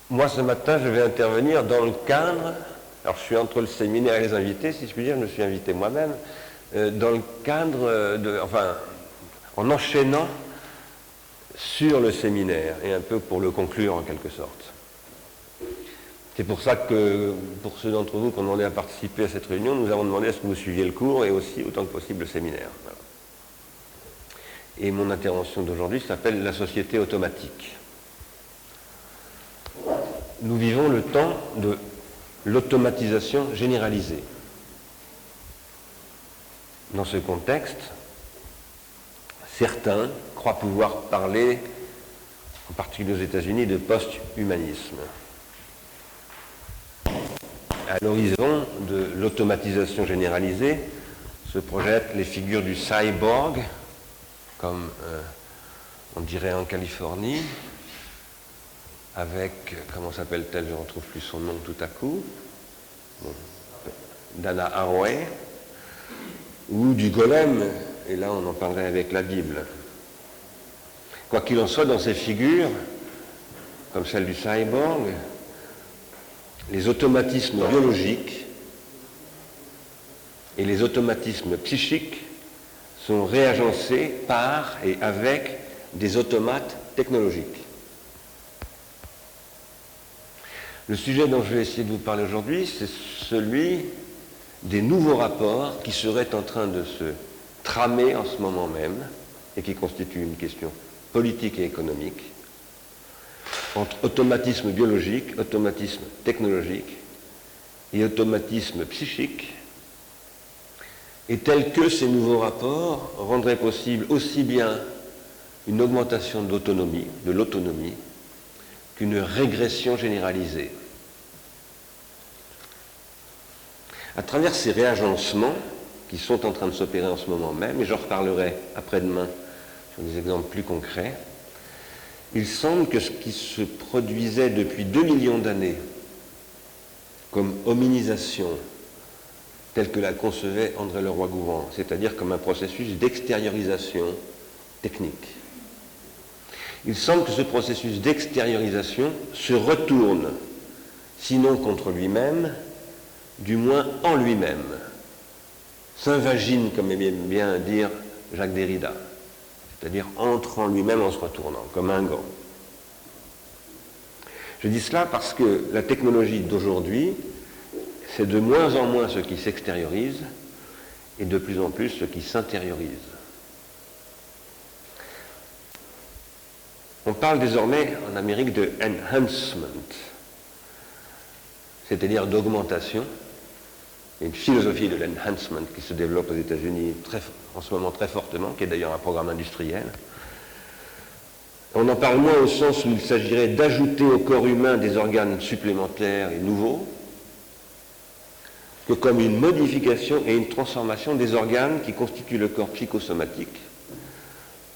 Moi, ce matin, je vais intervenir dans le cadre, alors je suis entre le séminaire et les invités, si je puis dire, je me suis invité moi-même, dans le cadre en enchaînant sur le séminaire, et un peu pour le conclure en quelque sorte. C'est pour ça que, pour ceux d'entre vous qui ont demandé à participer à cette réunion, nous avons demandé à ce que vous suiviez le cours et aussi, autant que possible, le séminaire. Voilà. Et mon intervention d'aujourd'hui s'appelle « La société automatique ». Nous vivons le temps de l'automatisation généralisée. Dans ce contexte, certains croient pouvoir parler, en particulier aux États-Unis, de post-humanisme. À l'horizon de l'automatisation généralisée se projettent les figures du cyborg, comme on dirait en Californie, avec, comment s'appelle-t-elle, je ne retrouve plus son nom tout à coup, bon, Dana Haraway, ou du golem, et là on en parlerait avec la Bible. Quoi qu'il en soit, dans ces figures, comme celle du cyborg, les automatismes biologiques et les automatismes psychiques sont réagencés par et avec des automates technologiques. Le sujet dont je vais essayer de vous parler aujourd'hui, c'est celui des nouveaux rapports qui seraient en train de se tramer en ce moment même et qui constituent une question politique et économique entre automatisme biologique, automatisme technologique et automatisme psychique, et tels que ces nouveaux rapports rendraient possible aussi bien une augmentation d'autonomie, de l'autonomie, qu'une régression généralisée. À travers ces réagencements qui sont en train de s'opérer en ce moment même, et j'en reparlerai après-demain sur des exemples plus concrets, il semble que ce qui se produisait depuis 2 millions d'années comme hominisation, telle que la concevait André Leroi-Gourhan, c'est-à-dire comme un processus d'extériorisation technique. Il semble que ce processus d'extériorisation se retourne, sinon contre lui-même, du moins en lui-même, s'invagine, comme aime bien dire Jacques Derrida, c'est-à-dire entre en lui-même en se retournant, comme un gant. Je dis cela parce que la technologie d'aujourd'hui, c'est de moins en moins ce qui s'extériorise et de plus en plus ce qui s'intériorise. On parle désormais en Amérique de enhancement, c'est-à-dire d'augmentation. Il y a une philosophie de l'enhancement qui se développe aux États-Unis en ce moment très fortement, qui est d'ailleurs un programme industriel. On en parle moins au sens où il s'agirait d'ajouter au corps humain des organes supplémentaires et nouveaux, que comme une modification et une transformation des organes qui constituent le corps psychosomatique,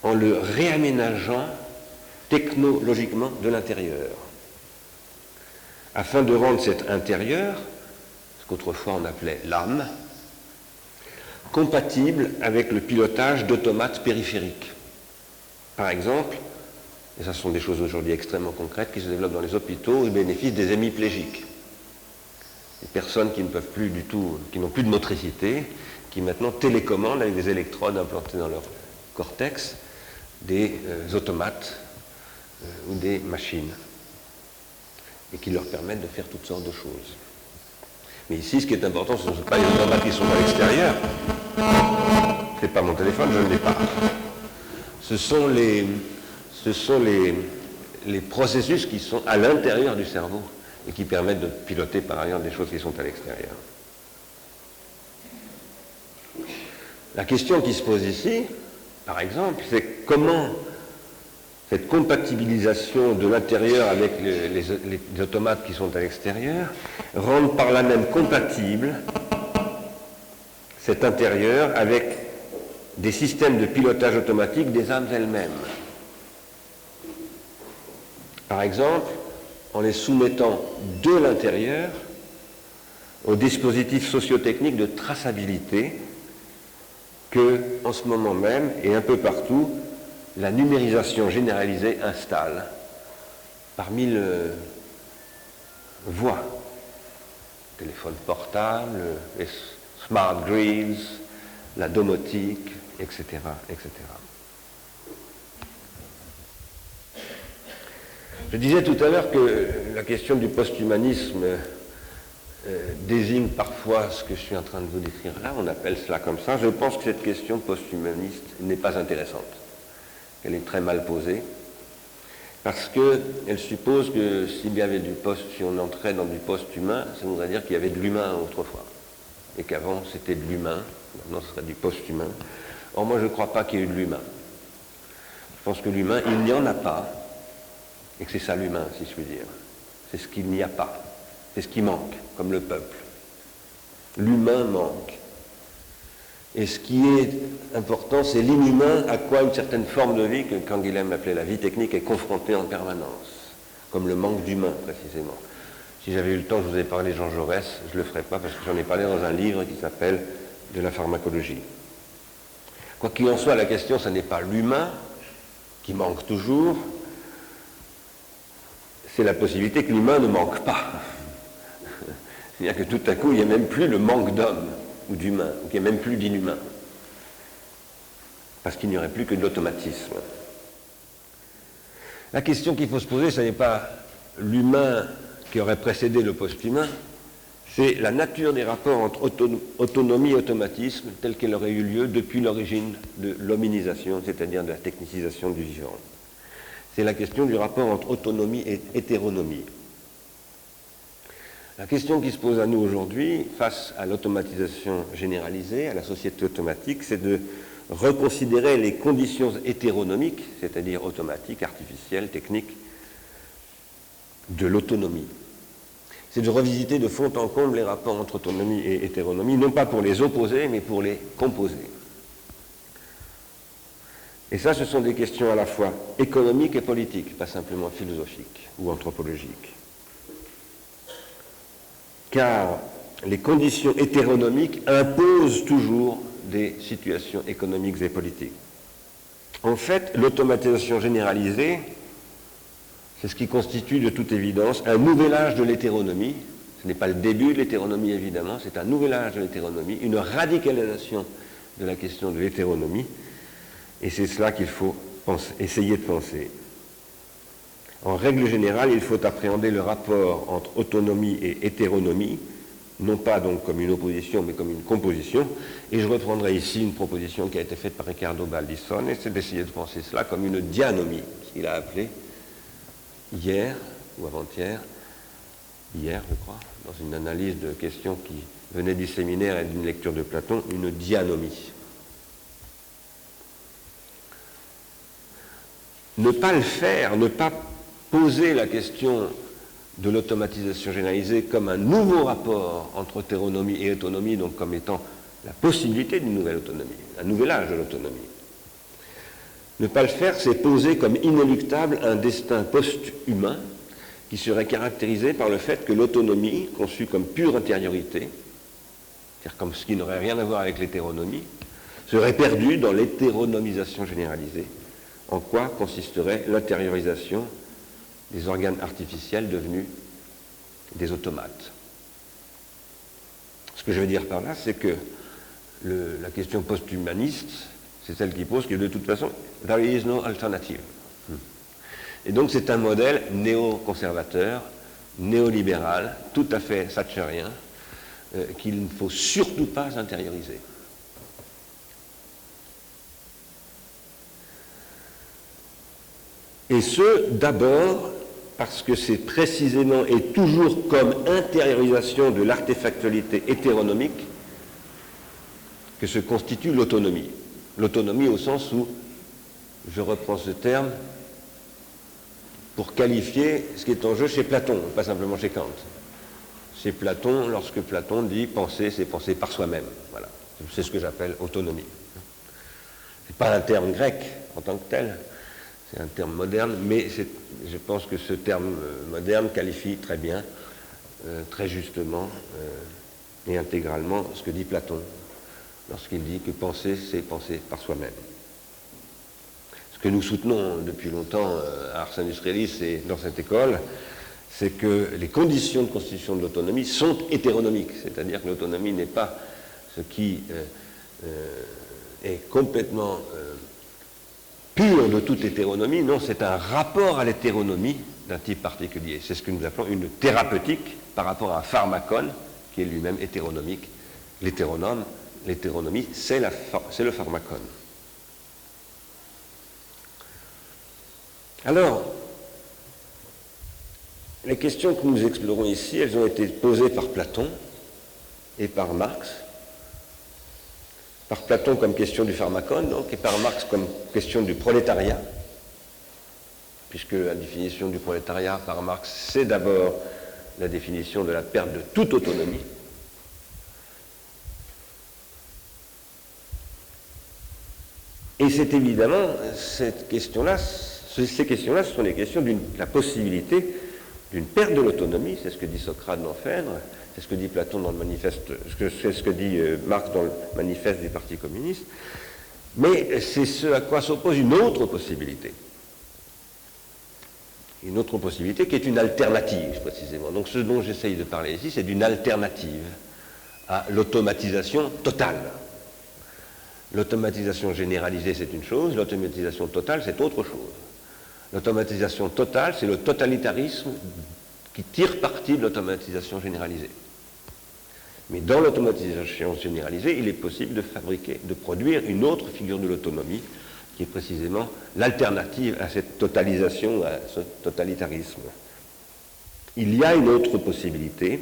en le réaménageant technologiquement de l'intérieur, afin de rendre cet intérieur, ce qu'autrefois on appelait l'âme, compatible avec le pilotage d'automates périphériques. Par exemple, et ce sont des choses aujourd'hui extrêmement concrètes qui se développent dans les hôpitaux au bénéfice des hémiplégiques. Des personnes qui ne peuvent plus du tout, qui n'ont plus de motricité, qui maintenant télécommandent avec des électrodes implantées dans leur cortex des automates ou des machines et qui leur permettent de faire toutes sortes de choses. Mais ici, ce qui est important, ce ne sont pas les automates qui sont à l'extérieur. Ce n'est pas mon téléphone, je ne l'ai pas. Ce sont les processus qui sont à l'intérieur du cerveau et qui permettent de piloter par ailleurs des choses qui sont à l'extérieur. La question qui se pose ici, par exemple, c'est comment cette compatibilisation de l'intérieur avec les automates qui sont à l'extérieur rend par là même compatible cet intérieur avec des systèmes de pilotage automatique des âmes elles-mêmes. Par exemple, en les soumettant de l'intérieur aux dispositifs sociotechniques de traçabilité que, en ce moment même et un peu partout, la numérisation généralisée installe parmi voit. Téléphone portable, les smart grids, la domotique, etc., etc. Je disais tout à l'heure que la question du post-humanisme désigne parfois ce que je suis en train de vous décrire là, on appelle cela comme ça. Je pense que cette question post-humaniste n'est pas intéressante. Elle est très mal posée, parce qu'elle suppose que s'il y avait si on entrait dans du post-humain, ça voudrait dire qu'il y avait de l'humain autrefois, et qu'avant c'était de l'humain, maintenant ce serait du post-humain. Or moi je ne crois pas qu'il y ait eu de l'humain. Je pense que l'humain, il n'y en a pas, et que c'est ça l'humain, si je puis dire. C'est ce qu'il n'y a pas, c'est ce qui manque, comme le peuple. L'humain manque. Et ce qui est important, c'est l'inhumain à quoi une certaine forme de vie, que Canguilhem appelait la vie technique, est confrontée en permanence, comme le manque d'humain, précisément. Si j'avais eu le temps, je vous ai parlé de Jean Jaurès, je ne le ferai pas parce que j'en ai parlé dans un livre qui s'appelle « De la pharmacologie ». Quoi qu'il en soit, la question, ce n'est pas l'humain qui manque toujours, c'est la possibilité que l'humain ne manque pas. C'est-à-dire que tout à coup, il n'y a même plus le manque d'hommes ou d'humains, qu'il n'y a même plus d'inhumains. Parce qu'il n'y aurait plus que de l'automatisme. La question qu'il faut se poser, ce n'est pas l'humain qui aurait précédé le post-humain, c'est la nature des rapports entre autonomie et automatisme telle qu'elle aurait eu lieu depuis l'origine de l'hominisation, c'est-à-dire de la technicisation du vivant. C'est la question du rapport entre autonomie et hétéronomie. La question qui se pose à nous aujourd'hui, face à l'automatisation généralisée, à la société automatique, c'est de reconsidérer les conditions hétéronomiques, c'est-à-dire automatiques, artificielles, techniques, de l'autonomie. C'est de revisiter de fond en comble les rapports entre autonomie et hétéronomie, non pas pour les opposer, mais pour les composer. Et ça, ce sont des questions à la fois économiques et politiques, pas simplement philosophiques ou anthropologiques. Car les conditions hétéronomiques imposent toujours des situations économiques et politiques. En fait, l'automatisation généralisée, c'est ce qui constitue de toute évidence un nouvel âge de l'hétéronomie. Ce n'est pas le début de l'hétéronomie, évidemment, c'est un nouvel âge de l'hétéronomie, une radicalisation de la question de l'hétéronomie, et c'est cela qu'il faut essayer de penser. En règle générale, il faut appréhender le rapport entre autonomie et hétéronomie, non pas donc comme une opposition, mais comme une composition. Et je reprendrai ici une proposition qui a été faite par Riccardo Baldissone, et c'est d'essayer de penser cela comme une dianomie, ce qu'il a appelé hier, ou avant-hier, hier je crois, dans une analyse de questions qui venaient du séminaire et d'une lecture de Platon, une dianomie. Ne pas le faire, ne pas poser la question de l'automatisation généralisée comme un nouveau rapport entre hétéronomie et autonomie, donc comme étant la possibilité d'une nouvelle autonomie, un nouvel âge de l'autonomie. Ne pas le faire, c'est poser comme inéluctable un destin post-humain qui serait caractérisé par le fait que l'autonomie, conçue comme pure intériorité, c'est-à-dire comme ce qui n'aurait rien à voir avec l'hétéronomie, serait perdue dans l'hétéronomisation généralisée, en quoi consisterait l'intériorisation des organes artificiels devenus des automates. Ce que je veux dire par là, c'est que la question post-humaniste, c'est celle qui pose que de toute façon, there is no alternative. Et donc c'est un modèle néoconservateur, néolibéral, tout à fait thatcherien, qu'il ne faut surtout pas intérioriser. Et ce, d'abord, parce que c'est précisément et toujours comme intériorisation de l'artefactualité hétéronomique que se constitue l'autonomie. L'autonomie au sens où, je reprends ce terme, pour qualifier ce qui est en jeu chez Platon, pas simplement chez Kant. Chez Platon, lorsque Platon dit penser, c'est penser par soi-même. Voilà. C'est ce que j'appelle autonomie. Ce n'est pas un terme grec en tant que tel, c'est un terme moderne, mais je pense que ce terme moderne qualifie très bien, très justement et intégralement ce que dit Platon, lorsqu'il dit que penser, c'est penser par soi-même. Ce que nous soutenons depuis longtemps à Ars Industrialis et dans cette école, c'est que les conditions de constitution de l'autonomie sont hétéronomiques, c'est-à-dire que l'autonomie n'est pas ce qui est complètement pur de toute hétéronomie, non, c'est un rapport à l'hétéronomie d'un type particulier. C'est ce que nous appelons une thérapeutique par rapport à un pharmacone qui est lui-même hétéronomique. L'hétéronomie, c'est le pharmacone. Alors, les questions que nous explorons ici, elles ont été posées par Platon et par Marx. Par Platon comme question du pharmacone, donc, et par Marx comme question du prolétariat, puisque la définition du prolétariat par Marx, c'est d'abord la définition de la perte de toute autonomie. Et c'est évidemment ces questions-là, ce sont les questions de la possibilité d'une perte de l'autonomie, c'est ce que dit Socrate dans Phèdre, c'est ce que dit Platon dans le manifeste, c'est ce que dit Marx dans le manifeste du Parti communiste, mais c'est ce à quoi s'oppose une autre possibilité. Une autre possibilité qui est une alternative, précisément. Donc ce dont j'essaye de parler ici, c'est d'une alternative à l'automatisation totale. L'automatisation généralisée, c'est une chose, l'automatisation totale, c'est autre chose. L'automatisation totale, c'est le totalitarisme qui tire parti de l'automatisation généralisée. Mais dans l'automatisation généralisée, il est possible de produire une autre figure de l'autonomie, qui est précisément l'alternative à cette totalisation, à ce totalitarisme. Il y a une autre possibilité,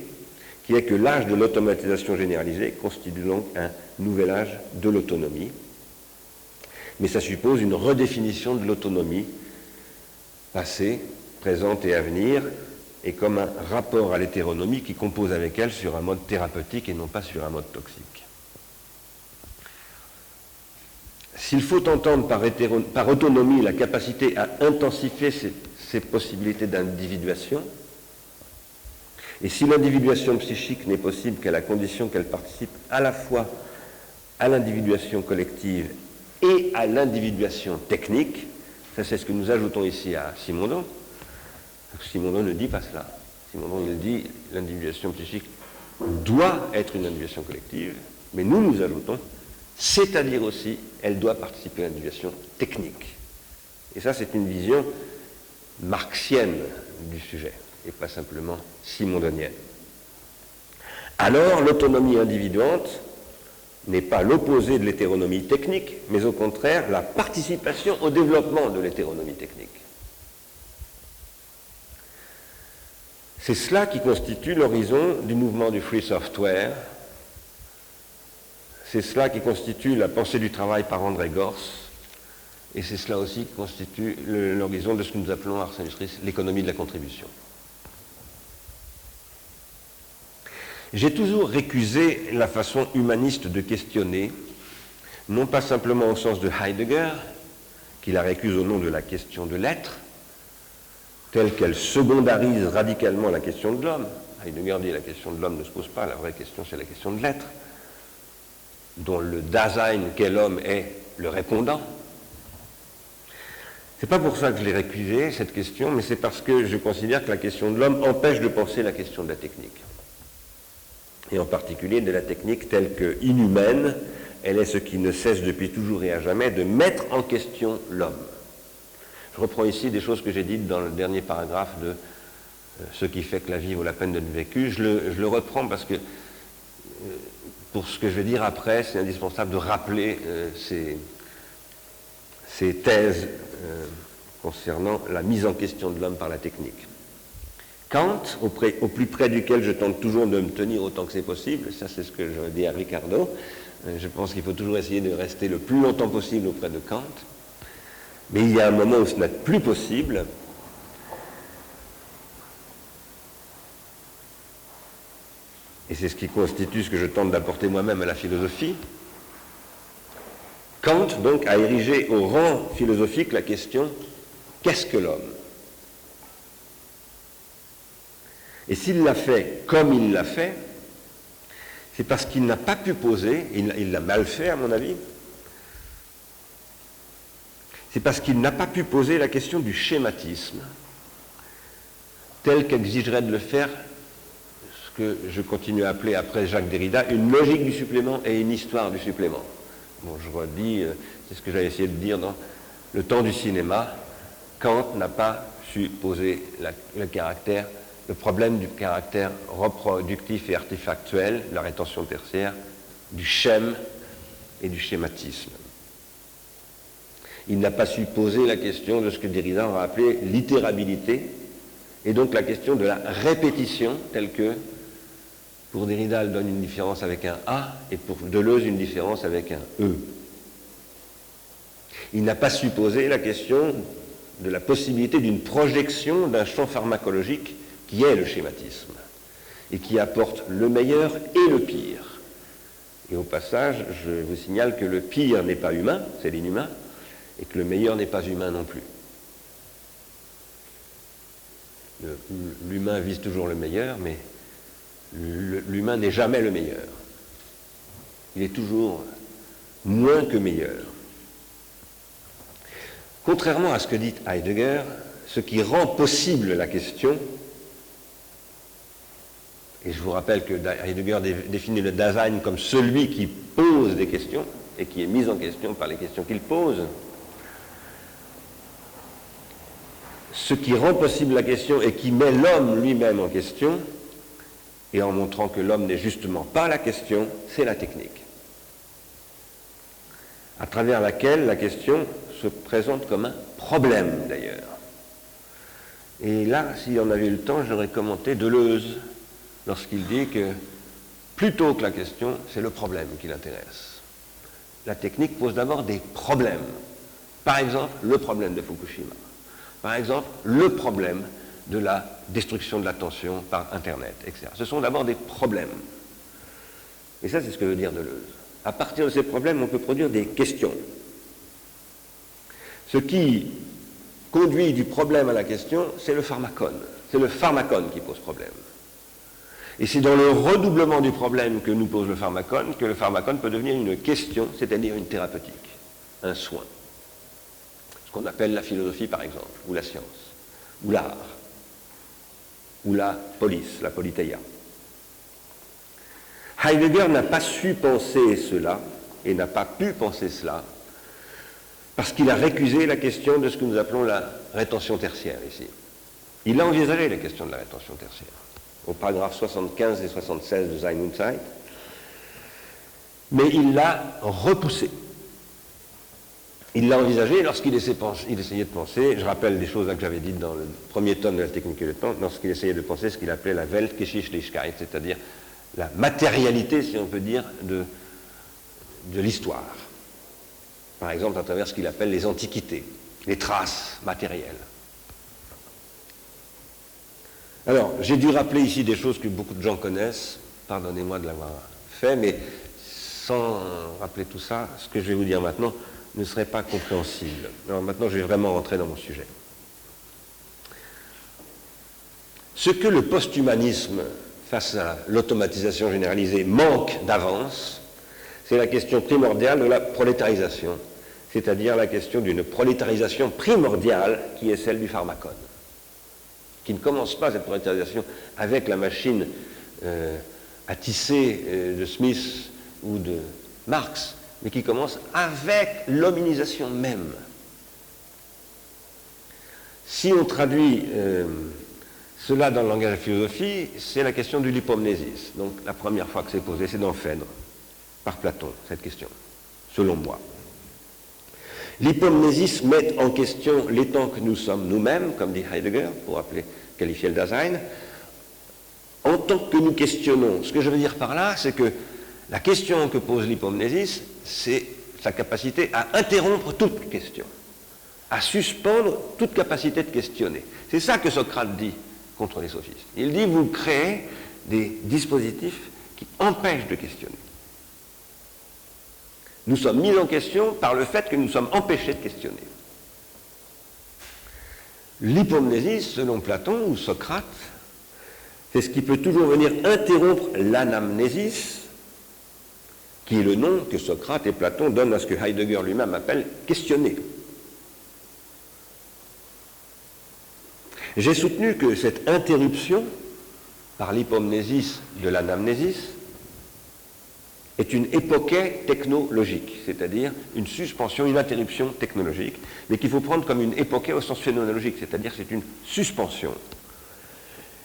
qui est que l'âge de l'automatisation généralisée constitue donc un nouvel âge de l'autonomie, mais ça suppose une redéfinition de l'autonomie passée, présente et à venir, et comme un rapport à l'hétéronomie qui compose avec elle sur un mode thérapeutique et non pas sur un mode toxique. S'il faut entendre par autonomie la capacité à intensifier ces possibilités d'individuation, et si l'individuation psychique n'est possible qu'à la condition qu'elle participe à la fois à l'individuation collective et à l'individuation technique, ça c'est ce que nous ajoutons ici à Simondon. Simondon ne dit pas cela. Simondon, il dit l'individuation psychique doit être une individuation collective, mais nous ajoutons, c'est-à-dire aussi, elle doit participer à l'individuation technique. Et ça, c'est une vision marxienne du sujet, et pas simplement simondonienne. Alors, l'autonomie individuante n'est pas l'opposé de l'hétéronomie technique, mais au contraire, la participation au développement de l'hétéronomie technique. C'est cela qui constitue l'horizon du mouvement du free software. C'est cela qui constitue la pensée du travail par André Gors. Et c'est cela aussi qui constitue l'horizon de ce que nous appelons, Ars Industries, l'économie de la contribution. J'ai toujours récusé la façon humaniste de questionner, non pas simplement au sens de Heidegger, qui la récuse au nom de la question de l'être, telle qu'elle secondarise radicalement la question de l'homme. Heidegger dit que la question de l'homme ne se pose pas, la vraie question c'est la question de l'être, dont le Dasein qu'est l'homme est le répondant. C'est pas pour ça que je l'ai récusé, cette question, mais c'est parce que je considère que la question de l'homme empêche de penser la question de la technique. Et en particulier de la technique telle que inhumaine, elle est ce qui ne cesse depuis toujours et à jamais de mettre en question l'homme. Je reprends ici des choses que j'ai dites dans le dernier paragraphe de ce qui fait que la vie vaut la peine d'être vécue. Je le reprends parce que pour ce que je vais dire après, c'est indispensable de rappeler ces thèses concernant la mise en question de l'homme par la technique. Kant, au plus près duquel je tente toujours de me tenir autant que c'est possible, ça c'est ce que je dis à Ricardo, je pense qu'il faut toujours essayer de rester le plus longtemps possible auprès de Kant, mais il y a un moment où ce n'est plus possible, et c'est ce qui constitue ce que je tente d'apporter moi-même à la philosophie. Kant, donc, a érigé au rang philosophique la question « qu'est-ce que l'homme ?» Et s'il l'a fait comme il l'a fait, c'est parce qu'il n'a pas pu poser, il l'a mal fait à mon avis, c'est parce qu'il n'a pas pu poser la question du schématisme, tel qu'exigerait de le faire ce que je continue à appeler après Jacques Derrida une logique du supplément et une histoire du supplément. Bon, je redis, c'est ce que j'avais essayé de dire dans Le temps du cinéma. Kant n'a pas su poser le problème du caractère reproductif et artefactuel, la rétention tertiaire, du schème et du schématisme. Il n'a pas su poser la question de ce que Derrida aura appelé l'itérabilité, et donc la question de la répétition, telle que, pour Derrida, elle donne une différence avec un A, et pour Deleuze, une différence avec un E. Il n'a pas su poser la question de la possibilité d'une projection d'un champ pharmacologique qui est le schématisme, et qui apporte le meilleur et le pire. Et au passage, je vous signale que le pire n'est pas humain, c'est l'inhumain, et que le meilleur n'est pas humain non plus. L'humain vise toujours le meilleur, mais l'humain n'est jamais le meilleur. Il est toujours moins que meilleur. Contrairement à ce que dit Heidegger, ce qui rend possible la question, et je vous rappelle que Heidegger définit le Dasein comme celui qui pose des questions et qui est mis en question par les questions qu'il pose, ce qui rend possible la question et qui met l'homme lui-même en question, et en montrant que l'homme n'est justement pas la question, c'est la technique, à travers laquelle la question se présente comme un problème d'ailleurs. Et là, si on avait eu le temps, j'aurais commenté Deleuze lorsqu'il dit que plutôt que la question, c'est le problème qui l'intéresse. La technique pose d'abord des problèmes. Par exemple, le problème de Fukushima. Par exemple, le problème de la destruction de l'attention par Internet, etc. Ce sont d'abord des problèmes. Et ça, c'est ce que veut dire Deleuze. À partir de ces problèmes, on peut produire des questions. Ce qui conduit du problème à la question, c'est le pharmacone. C'est le pharmacone qui pose problème. Et c'est dans le redoublement du problème que nous pose le pharmacone que le pharmacone peut devenir une question, c'est-à-dire une thérapeutique, un soin. Ce qu'on appelle la philosophie, par exemple, ou la science, ou l'art, ou la police, la politeia. Heidegger n'a pas su penser cela, et n'a pas pu penser cela, parce qu'il a récusé la question de ce que nous appelons la rétention tertiaire ici. Il a envisagé la question de la rétention tertiaire, au paragraphe 75 et 76 de Sein und Zeit, mais il l'a repoussé. Il l'a envisagé lorsqu'il essayait de penser, je rappelle des choses que j'avais dites dans le premier tome de la technique et le temps, lorsqu'il essayait de penser ce qu'il appelait la Weltgeschichtlichkeit, c'est-à-dire la matérialité, si on peut dire, de l'histoire. Par exemple, à travers ce qu'il appelle les antiquités, les traces matérielles. Alors, j'ai dû rappeler ici des choses que beaucoup de gens connaissent, pardonnez-moi de l'avoir fait, mais sans rappeler tout ça, ce que je vais vous dire maintenant ne serait pas compréhensible. Alors maintenant, je vais vraiment rentrer dans mon sujet. Ce que le post-humanisme, face à l'automatisation généralisée, manque d'avance, c'est la question primordiale de la prolétarisation, c'est-à-dire la question d'une prolétarisation primordiale qui est celle du pharmacone, qui ne commence pas cette prolétarisation avec la machine à tisser de Smith ou de Marx, mais qui commence avec l'hominisation même. Si on traduit cela dans le langage de la philosophie, c'est la question du lipomnésis. Donc la première fois que c'est posé, c'est dans Phèdre, par Platon, cette question, selon moi. L'hypomnésis met en question l'étant que nous sommes nous-mêmes, comme dit Heidegger, pour qualifier le Dasein, en tant que nous questionnons. Ce que je veux dire par là, c'est que la question que pose l'hypomnésis, c'est sa capacité à interrompre toute question, à suspendre toute capacité de questionner. C'est ça que Socrate dit contre les sophistes. Il dit, vous créez des dispositifs qui empêchent de questionner. Nous sommes mis en question par le fait que nous sommes empêchés de questionner. L'hypomnésis, selon Platon ou Socrate, c'est ce qui peut toujours venir interrompre l'anamnésis, qui est le nom que Socrate et Platon donnent à ce que Heidegger lui-même appelle questionner. J'ai soutenu que cette interruption par l'hypomnésis de l'anamnésis est une époquée technologique, c'est-à-dire une suspension, une interruption technologique, mais qu'il faut prendre comme une époquée au sens phénoménologique, c'est-à-dire c'est une suspension,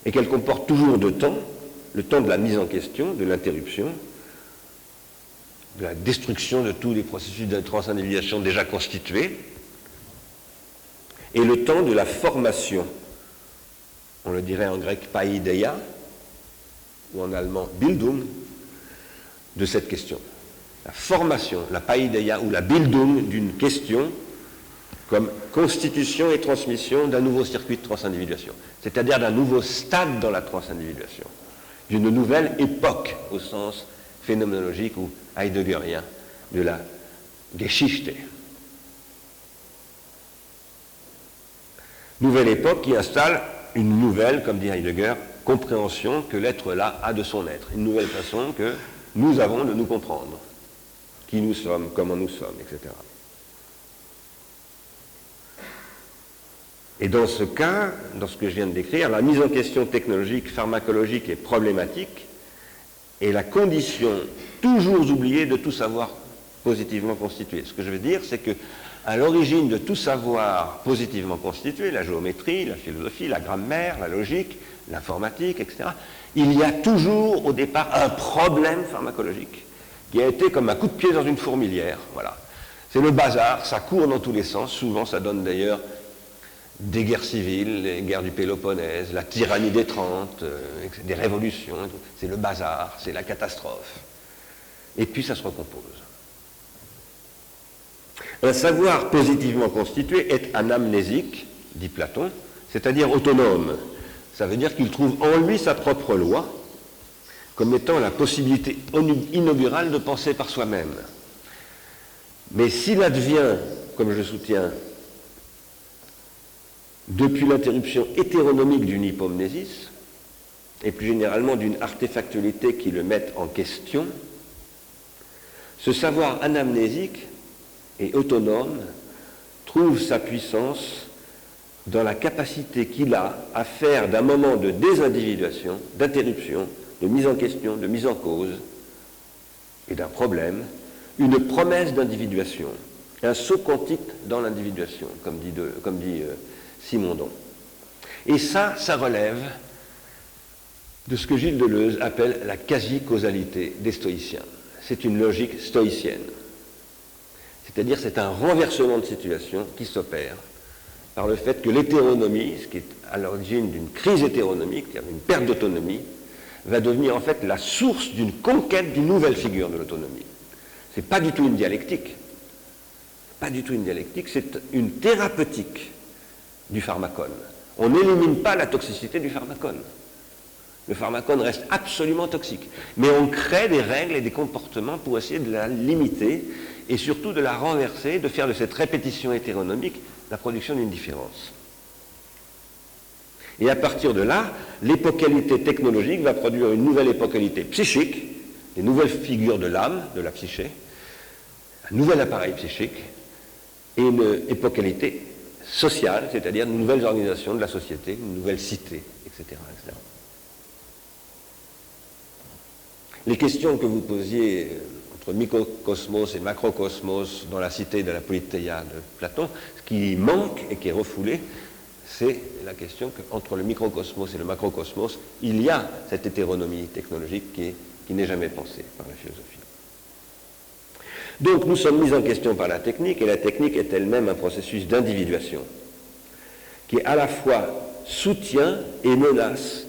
et qu'elle comporte toujours de temps, le temps de la mise en question, de l'interruption, de la destruction de tous les processus de transindividuation déjà constitués, et le temps de la formation, on le dirait en grec paideia, ou en allemand Bildung, de cette question. La formation, la paideia ou la Bildung d'une question comme constitution et transmission d'un nouveau circuit de transindividuation, c'est-à-dire d'un nouveau stade dans la transindividuation, d'une nouvelle époque au sens phénoménologique ou heideggerien de la Geschichte. Nouvelle époque qui installe une nouvelle, comme dit Heidegger, compréhension que l'être-là a de son être, une nouvelle façon que nous avons de nous comprendre, qui nous sommes, comment nous sommes, etc. Et dans ce cas, dans ce que je viens de décrire, la mise en question technologique, pharmacologique et problématique est la condition toujours oubliée de tout savoir positivement constitué. Ce que je veux dire, c'est que à l'origine de tout savoir positivement constitué, la géométrie, la philosophie, la grammaire, la logique, l'informatique, etc., il y a toujours au départ un problème pharmacologique qui a été comme un coup de pied dans une fourmilière. Voilà. C'est le bazar, ça court dans tous les sens, souvent ça donne d'ailleurs des guerres civiles, les guerres du Péloponnèse, la tyrannie des 30, des révolutions, c'est le bazar, c'est la catastrophe. Et puis ça se recompose. Un savoir positivement constitué est anamnésique, dit Platon, c'est-à-dire autonome. Ça veut dire qu'il trouve en lui sa propre loi, comme étant la possibilité inaugurale de penser par soi-même. Mais s'il advient, comme je soutiens, depuis l'interruption hétéronomique d'une hypomnésis, et plus généralement d'une artefactualité qui le mette en question, ce savoir anamnésique et autonome trouve sa puissance dans la capacité qu'il a à faire d'un moment de désindividuation, d'interruption, de mise en question, de mise en cause et d'un problème, une promesse d'individuation, un saut quantique dans l'individuation, comme dit Simondon. Et ça relève de ce que Gilles Deleuze appelle la quasi-causalité des stoïciens. C'est une logique stoïcienne. C'est-à-dire c'est un renversement de situation qui s'opère par le fait que l'hétéronomie, ce qui est à l'origine d'une crise hétéronomique, une perte d'autonomie, va devenir en fait la source d'une conquête d'une nouvelle figure de l'autonomie. Ce n'est pas du tout une dialectique. Pas du tout une dialectique, c'est une thérapeutique du pharmacone. On n'élimine pas la toxicité du pharmacone. Le pharmacone reste absolument toxique. Mais on crée des règles et des comportements pour essayer de la limiter et surtout de la renverser, de faire de cette répétition hétéronomique la production d'une différence. Et à partir de là, l'épocalité technologique va produire une nouvelle épocalité psychique, des nouvelles figures de l'âme, de la psyché, un nouvel appareil psychique, et une épocalité sociale, c'est-à-dire une nouvelle organisation de la société, une nouvelle cité, etc., etc. Les questions que vous posiez entre microcosmos et macrocosmos dans la cité de la Politeia de Platon, ce qui manque et qui est refoulé, c'est la question qu'entre le microcosmos et le macrocosmos, il y a cette hétéronomie technologique qui n'est jamais pensée par la philosophie. Donc nous sommes mis en question par la technique, et la technique est elle-même un processus d'individuation qui à la fois soutient et menace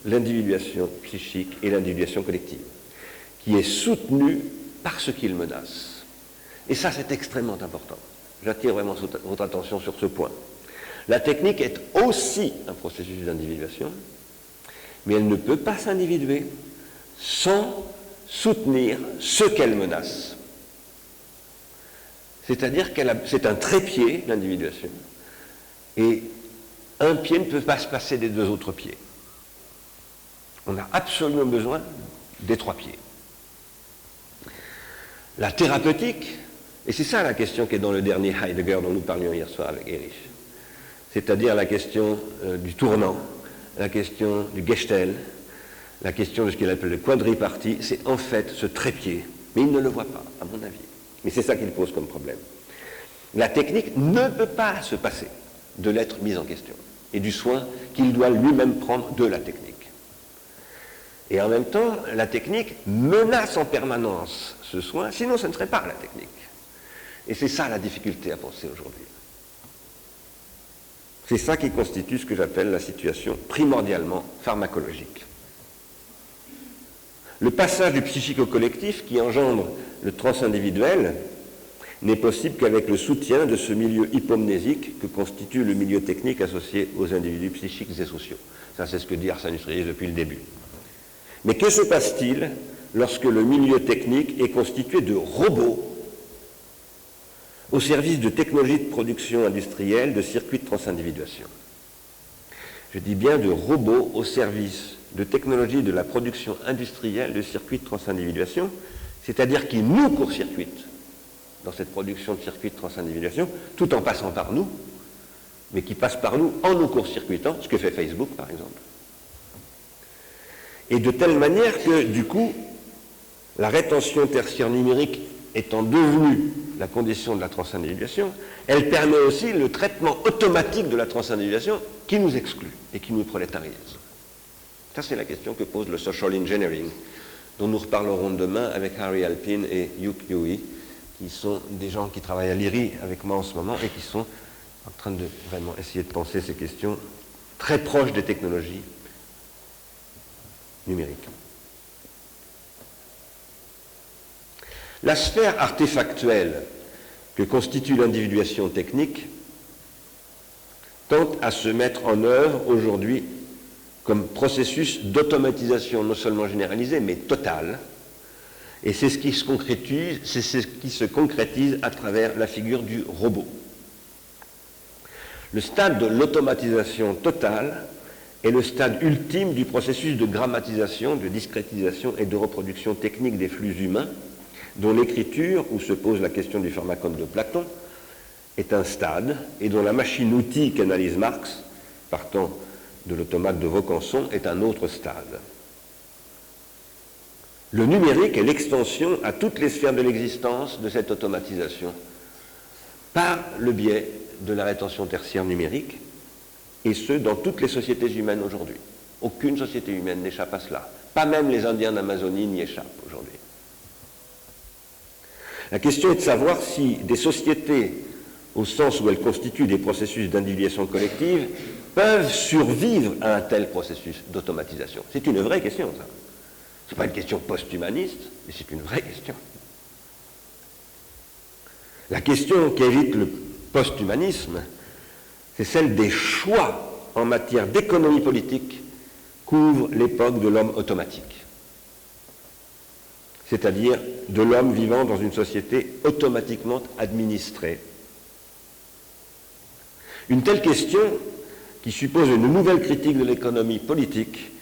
l'individuation psychique et l'individuation collective, qui est soutenue par ce qu'il menace. Et ça, c'est extrêmement important. J'attire vraiment votre attention sur ce point. La technique est aussi un processus d'individuation, mais elle ne peut pas s'individuer sans soutenir ce qu'elle menace. C'est-à-dire que c'est un trépied, l'individuation, et un pied ne peut pas se passer des deux autres pieds. On a absolument besoin des trois pieds. La thérapeutique, et c'est ça la question qui est dans le dernier Heidegger dont nous parlions hier soir avec Erich, c'est-à-dire la question du tournant, la question du Gestell, la question de ce qu'il appelle le quadripartie, c'est en fait ce trépied. Mais il ne le voit pas, à mon avis. Mais c'est ça qu'il pose comme problème. La technique ne peut pas se passer de l'être mis en question et du soin qu'il doit lui-même prendre de la technique. Et en même temps, la technique menace en permanence ce soin, sinon ce ne serait pas la technique. Et c'est ça la difficulté à penser aujourd'hui. C'est ça qui constitue ce que j'appelle la situation primordialement pharmacologique. Le passage du psychique au collectif qui engendre le transindividuel n'est possible qu'avec le soutien de ce milieu hypomnésique que constitue le milieu technique associé aux individus psychiques et sociaux. Ça, c'est ce que dit Arsène Strier depuis le début. Mais que se passe-t-il lorsque le milieu technique est constitué de robots au service de technologies de production industrielle, de circuits de transindividuation? Je dis bien de robots au service de technologies de la production industrielle, de circuits de transindividuation, c'est-à-dire qui nous court-circuitent dans cette production de circuits de transindividuation, tout en passant par nous, mais qui passent par nous en nous court-circuitant, ce que fait Facebook par exemple. Et de telle manière que, du coup, la rétention tertiaire numérique étant devenue la condition de la transindividuation, elle permet aussi le traitement automatique de la transindividuation qui nous exclut et qui nous prolétarise. Ça, c'est la question que pose le social engineering, dont nous reparlerons demain avec Harry Alpin et Hugh Huey, qui sont des gens qui travaillent à l'IRI avec moi en ce moment et qui sont en train de vraiment essayer de penser ces questions très proches des technologies numériques. La sphère artefactuelle que constitue l'individuation technique tente à se mettre en œuvre aujourd'hui comme processus d'automatisation non seulement généralisé, mais total. Et c'est ce qui se concrétise à travers la figure du robot. Le stade de l'automatisation totale est le stade ultime du processus de grammatisation, de discrétisation et de reproduction technique des flux humains, dont l'écriture, où se pose la question du pharmacone de Platon, est un stade, et dont la machine-outil qu'analyse Marx, partant de l'automate de Vaucanson, est un autre stade. Le numérique est l'extension à toutes les sphères de l'existence de cette automatisation, par le biais de la rétention tertiaire numérique, et ce, dans toutes les sociétés humaines aujourd'hui. Aucune société humaine n'échappe à cela. Pas même les Indiens d'Amazonie n'y échappent aujourd'hui. La question est de savoir si des sociétés, au sens où elles constituent des processus d'individuation collective, peuvent survivre à un tel processus d'automatisation. C'est une vraie question, ça. Ce n'est pas une question post-humaniste, mais c'est une vraie question. La question qui évite le post-humanisme, c'est celle des choix en matière d'économie politique qu'ouvre l'époque de l'homme automatique. C'est-à-dire de l'homme vivant dans une société automatiquement administrée. Une telle question, qui suppose une nouvelle critique de l'économie politique,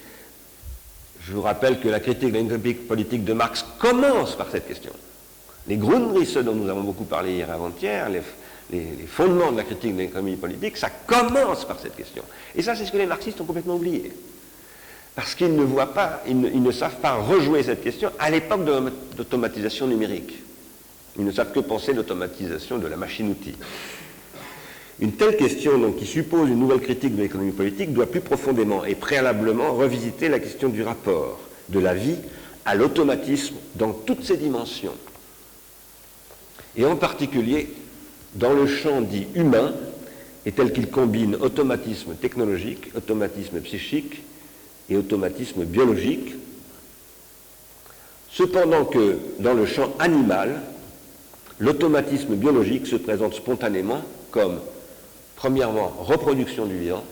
je vous rappelle que la critique de l'économie politique de Marx commence par cette question. Les Grundrisse, dont nous avons beaucoup parlé hier avant-hier, les fondements de la critique de l'économie politique, ça commence par cette question. Et ça, c'est ce que les marxistes ont complètement oublié. Parce qu'ils ne voient pas, ils ne savent pas rejouer cette question à l'époque de l'automatisation numérique. Ils ne savent que penser l'automatisation de la machine-outil. Une telle question, donc, qui suppose une nouvelle critique de l'économie politique, doit plus profondément et préalablement revisiter la question du rapport de la vie à l'automatisme dans toutes ses dimensions. Et en particulier dans le champ dit humain, et tel qu'il combine automatisme technologique, automatisme psychique et automatisme biologique, cependant que dans le champ animal, l'automatisme biologique se présente spontanément comme, premièrement, reproduction du vivant,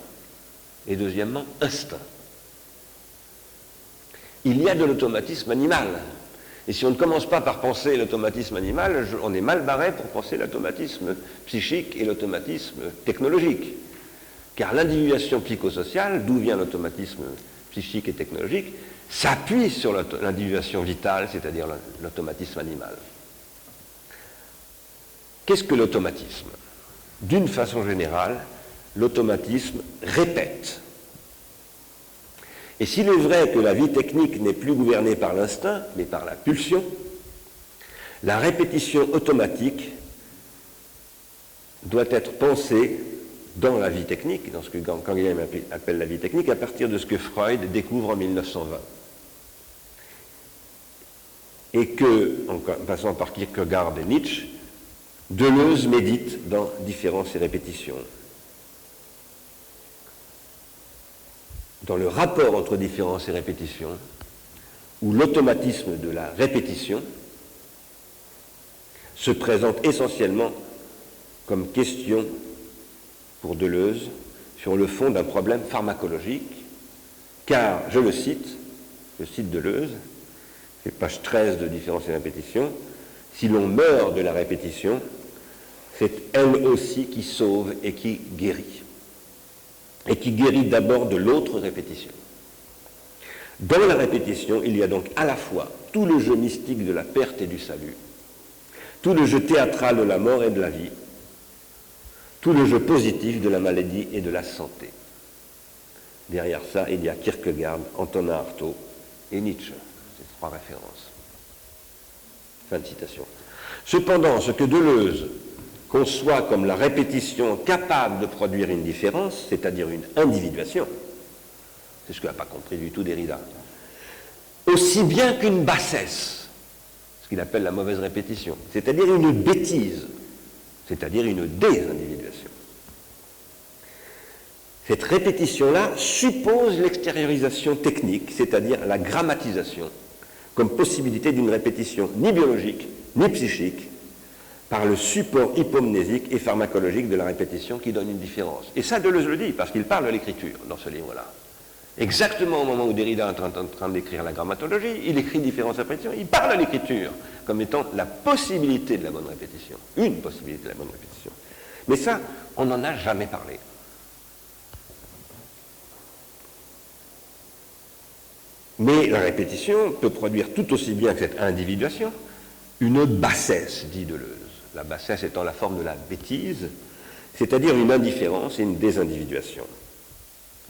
et deuxièmement, instinct. Il y a de l'automatisme animal. Et si on ne commence pas par penser l'automatisme animal, on est mal barré pour penser l'automatisme psychique et l'automatisme technologique. Car l'individuation psychosociale, d'où vient l'automatisme psychique et technologique, s'appuie sur l'individuation vitale, c'est-à-dire l'automatisme animal. Qu'est-ce que l'automatisme ? D'une façon générale, l'automatisme répète. Et s'il est vrai que la vie technique n'est plus gouvernée par l'instinct, mais par la pulsion, la répétition automatique doit être pensée dans la vie technique, dans ce que Canguilhem appelle la vie technique, à partir de ce que Freud découvre en 1920. Et que, en passant par Kierkegaard et Nietzsche, Deleuze médite dans Différence et répétition. Dans le rapport entre différence et répétition, où l'automatisme de la répétition se présente essentiellement comme question pour Deleuze sur le fond d'un problème pharmacologique, car, je cite Deleuze, c'est page 13 de Différence et répétition, si l'on meurt de la répétition, c'est elle aussi qui sauve et qui guérit. Et qui guérit d'abord de l'autre répétition. Dans la répétition, il y a donc à la fois tout le jeu mystique de la perte et du salut, tout le jeu théâtral de la mort et de la vie, tout le jeu positif de la maladie et de la santé. Derrière ça, il y a Kierkegaard, Antonin Artaud et Nietzsche. Ces trois références. Fin de citation. Cependant, ce que Deleuze conçoit comme la répétition capable de produire une différence, c'est-à-dire une individuation, c'est ce que n'a pas compris du tout Derrida, aussi bien qu'une bassesse, ce qu'il appelle la mauvaise répétition, c'est-à-dire une bêtise, c'est-à-dire une désindividuation. Cette répétition-là suppose l'extériorisation technique, c'est-à-dire la grammatisation, comme possibilité d'une répétition ni biologique, ni psychique, par le support hypomnésique et pharmacologique de la répétition qui donne une différence. Et ça, Deleuze le dit, parce qu'il parle de l'écriture dans ce livre-là. Exactement au moment où Derrida est en train d'écrire la grammatologie, il écrit différence répétition, il parle de l'écriture comme étant la possibilité de la bonne répétition, une possibilité de la bonne répétition. Mais ça, on n'en a jamais parlé. Mais la répétition peut produire tout aussi bien que cette individuation une bassesse, dit Deleuze. La bassesse étant la forme de la bêtise, c'est-à-dire une indifférence et une désindividuation.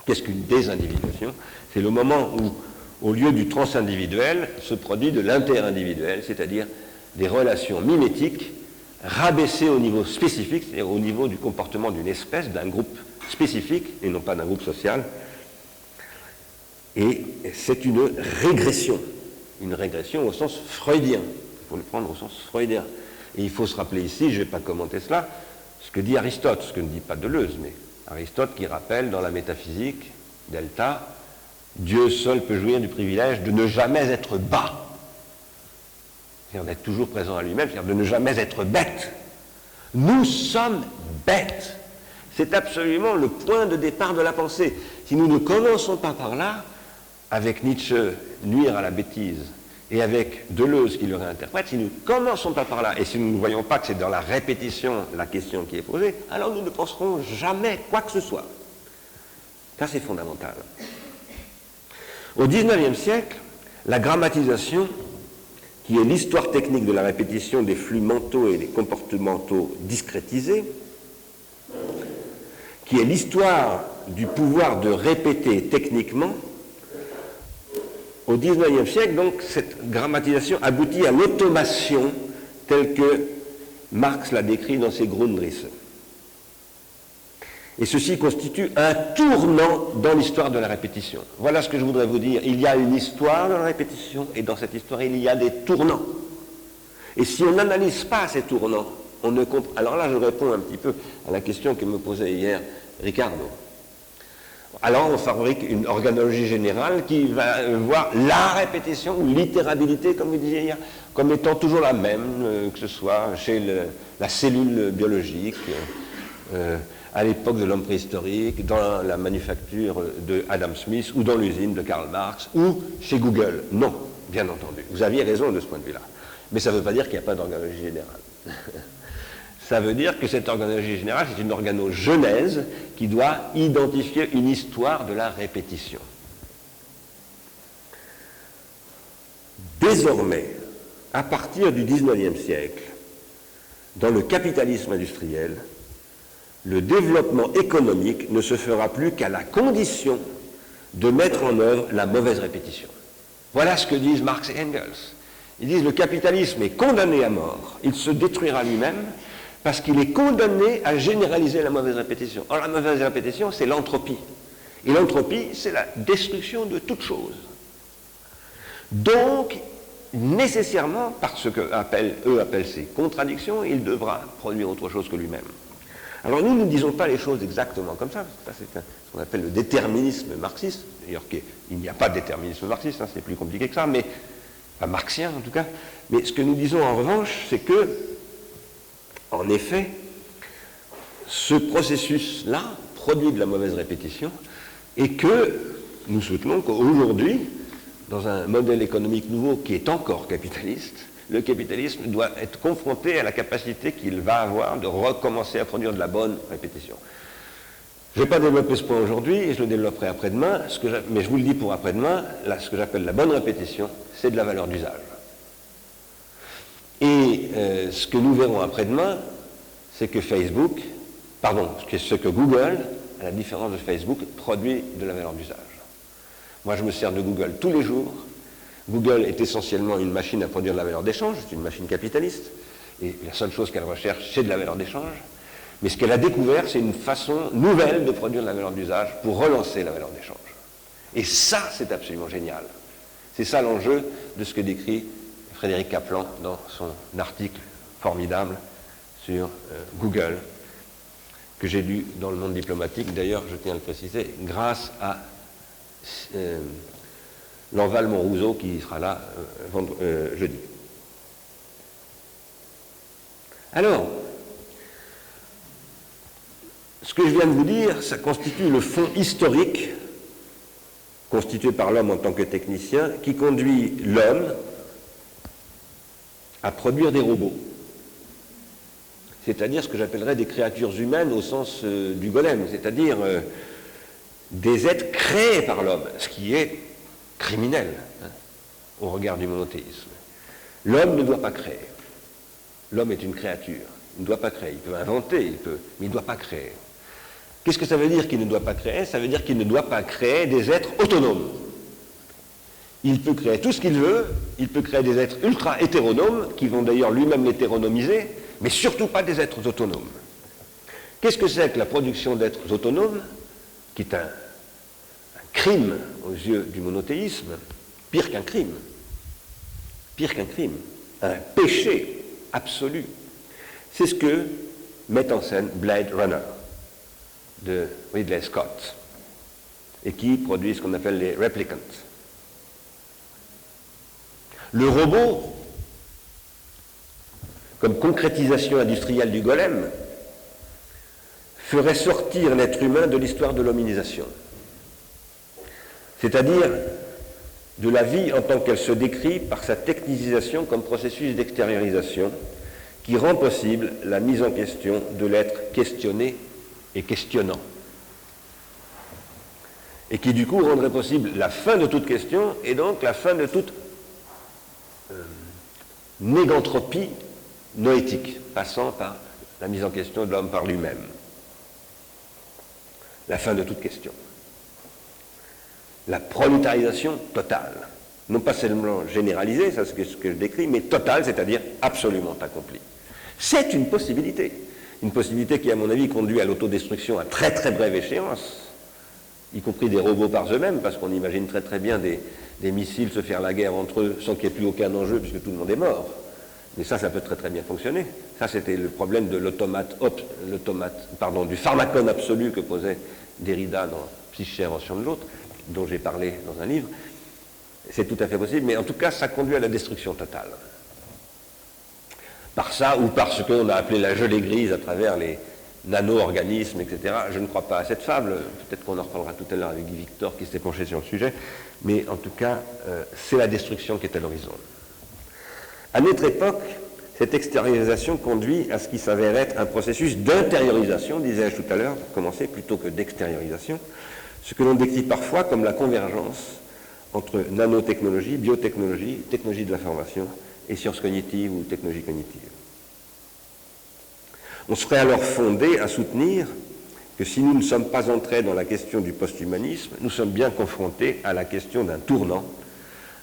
Qu'est-ce qu'une désindividuation? C'est le moment où, au lieu du transindividuel, se produit de interindividuel, c'est-à-dire des relations mimétiques rabaissées au niveau spécifique, c'est-à-dire au niveau du comportement d'une espèce, d'un groupe spécifique, et non pas d'un groupe social. Et c'est une régression au sens freudien. Il faut le prendre au sens freudien. Et il faut se rappeler ici, je ne vais pas commenter cela, ce que dit Aristote, ce que ne dit pas Deleuze, mais Aristote qui rappelle dans la métaphysique, delta, Dieu seul peut jouir du privilège de ne jamais être bas. C'est-à-dire d'être toujours présent à lui-même, c'est-à-dire de ne jamais être bête. Nous sommes bêtes. C'est absolument le point de départ de la pensée. Si nous ne commençons pas par là, avec Nietzsche, nuire à la bêtise, et avec Deleuze qui le réinterprète, si nous ne commençons pas par là, et si nous ne voyons pas que c'est dans la répétition la question qui est posée, alors nous ne penserons jamais quoi que ce soit. Ça, c'est fondamental. Au XIXe siècle, la grammatisation, qui est l'histoire technique de la répétition des flux mentaux et des comportementaux discrétisés, qui est l'histoire du pouvoir de répéter techniquement, au XIXe siècle, donc, cette grammatisation aboutit à l'automation telle que Marx l'a décrit dans ses Grundrisse. Et ceci constitue un tournant dans l'histoire de la répétition. Voilà ce que je voudrais vous dire. Il y a une histoire de la répétition, et dans cette histoire, il y a des tournants. Et si on n'analyse pas ces tournants, on ne comprend... Alors là, je réponds un petit peu à la question que me posait hier Ricardo. Alors on fabrique une organologie générale qui va voir la répétition ou l'itérabilité, comme vous disiez hier, comme étant toujours la même, que ce soit chez la cellule biologique, à l'époque de l'homme préhistorique, dans la manufacture de Adam Smith ou dans l'usine de Karl Marx ou chez Google. Non, bien entendu. Vous aviez raison de ce point de vue-là. Mais ça ne veut pas dire qu'il n'y a pas d'organologie générale. Ça veut dire que cette organologie générale, c'est une organogenèse qui doit identifier une histoire de la répétition. Désormais, à partir du XIXe siècle, dans le capitalisme industriel, le développement économique ne se fera plus qu'à la condition de mettre en œuvre la mauvaise répétition. Voilà ce que disent Marx et Engels. Ils disent le capitalisme est condamné à mort, il se détruira lui-même parce qu'il est condamné à généraliser la mauvaise répétition. Or la mauvaise répétition, c'est l'entropie. Et l'entropie, c'est la destruction de toute chose. Donc, nécessairement, par ce qu'eux appellent ces contradictions, il devra produire autre chose que lui-même. Alors nous ne disons pas les choses exactement comme ça, c'est ce qu'on appelle le déterminisme marxiste, d'ailleurs il n'y a pas de déterminisme marxiste, hein, c'est plus compliqué que ça, mais pas marxien en tout cas, mais ce que nous disons en revanche, c'est que, en effet, ce processus-là produit de la mauvaise répétition et que nous soutenons qu'aujourd'hui, dans un modèle économique nouveau qui est encore capitaliste, le capitalisme doit être confronté à la capacité qu'il va avoir de recommencer à produire de la bonne répétition. Je ne vais pas développer ce point aujourd'hui, et je le développerai après-demain, mais je vous le dis pour après-demain, ce que j'appelle la bonne répétition, c'est de la valeur d'usage. Et ce que nous verrons après-demain, c'est que ce que Google, à la différence de Facebook, produit de la valeur d'usage. Moi, je me sers de Google tous les jours. Google est essentiellement une machine à produire de la valeur d'échange, c'est une machine capitaliste, et la seule chose qu'elle recherche, c'est de la valeur d'échange. Mais ce qu'elle a découvert, c'est une façon nouvelle de produire de la valeur d'usage pour relancer la valeur d'échange. Et ça, c'est absolument génial. C'est ça l'enjeu de ce que décrit Frédéric Kaplan dans son article formidable sur Google, que j'ai lu dans Le Monde diplomatique, d'ailleurs, je tiens à le préciser, grâce à Lanval Montrousseau qui sera là jeudi. Alors, ce que je viens de vous dire, ça constitue le fond historique constitué par l'homme en tant que technicien qui conduit l'homme à produire des robots. C'est-à-dire ce que j'appellerais des créatures humaines au sens du golem, c'est-à-dire des êtres créés par l'homme, ce qui est criminel au regard du monothéisme. L'homme ne doit pas créer. L'homme est une créature. Il ne doit pas créer. Il peut inventer, mais il ne doit pas créer. Qu'est-ce que ça veut dire qu'il ne doit pas créer? Ça veut dire qu'il ne doit pas créer des êtres autonomes. Il peut créer tout ce qu'il veut, il peut créer des êtres ultra-hétéronomes, qui vont d'ailleurs lui-même l'hétéronomiser, mais surtout pas des êtres autonomes. Qu'est-ce que c'est que la production d'êtres autonomes, qui est un crime aux yeux du monothéisme, pire qu'un crime, un péché absolu? C'est ce que met en scène Blade Runner de Ridley Scott et qui produit ce qu'on appelle les replicants. Le robot, comme concrétisation industrielle du golem, ferait sortir l'être humain de l'histoire de l'hominisation, c'est-à-dire de la vie en tant qu'elle se décrit par sa technicisation comme processus d'extériorisation qui rend possible la mise en question de l'être questionné et questionnant, et qui du coup rendrait possible la fin de toute question et donc la fin de toute négantropie noétique, passant par la mise en question de l'homme par lui-même. La fin de toute question. La prolétarisation totale. Non pas seulement généralisée, ça c'est ce que je décris, mais totale, c'est-à-dire absolument accomplie. C'est une possibilité qui, à mon avis, conduit à l'autodestruction à très très brève échéance, y compris des robots par eux-mêmes, parce qu'on imagine très très bien des missiles se faire la guerre entre eux sans qu'il n'y ait plus aucun enjeu, puisque tout le monde est mort. Mais ça peut très très bien fonctionner. Ça, c'était le problème de du pharmacone absolu que posait Derrida dans Psyché, invention de l'autre, dont j'ai parlé dans un livre. C'est tout à fait possible, mais en tout cas, ça conduit à la destruction totale. Par ça, ou par ce qu'on a appelé la gelée grise à travers les nano-organismes, etc. Je ne crois pas à cette fable, peut-être qu'on en reparlera tout à l'heure avec Guy Victor qui s'est penché sur le sujet, mais en tout cas, c'est la destruction qui est à l'horizon. À notre époque, cette extériorisation conduit à ce qui s'avère être un processus d'intériorisation, disais-je tout à l'heure, pour commencer, plutôt que d'extériorisation, ce que l'on décrit parfois comme la convergence entre nanotechnologie, biotechnologie, technologie de l'information et sciences cognitives ou technologie cognitive. On serait alors fondé à soutenir que si nous ne sommes pas entrés dans la question du post-humanisme, nous sommes bien confrontés à la question d'un tournant,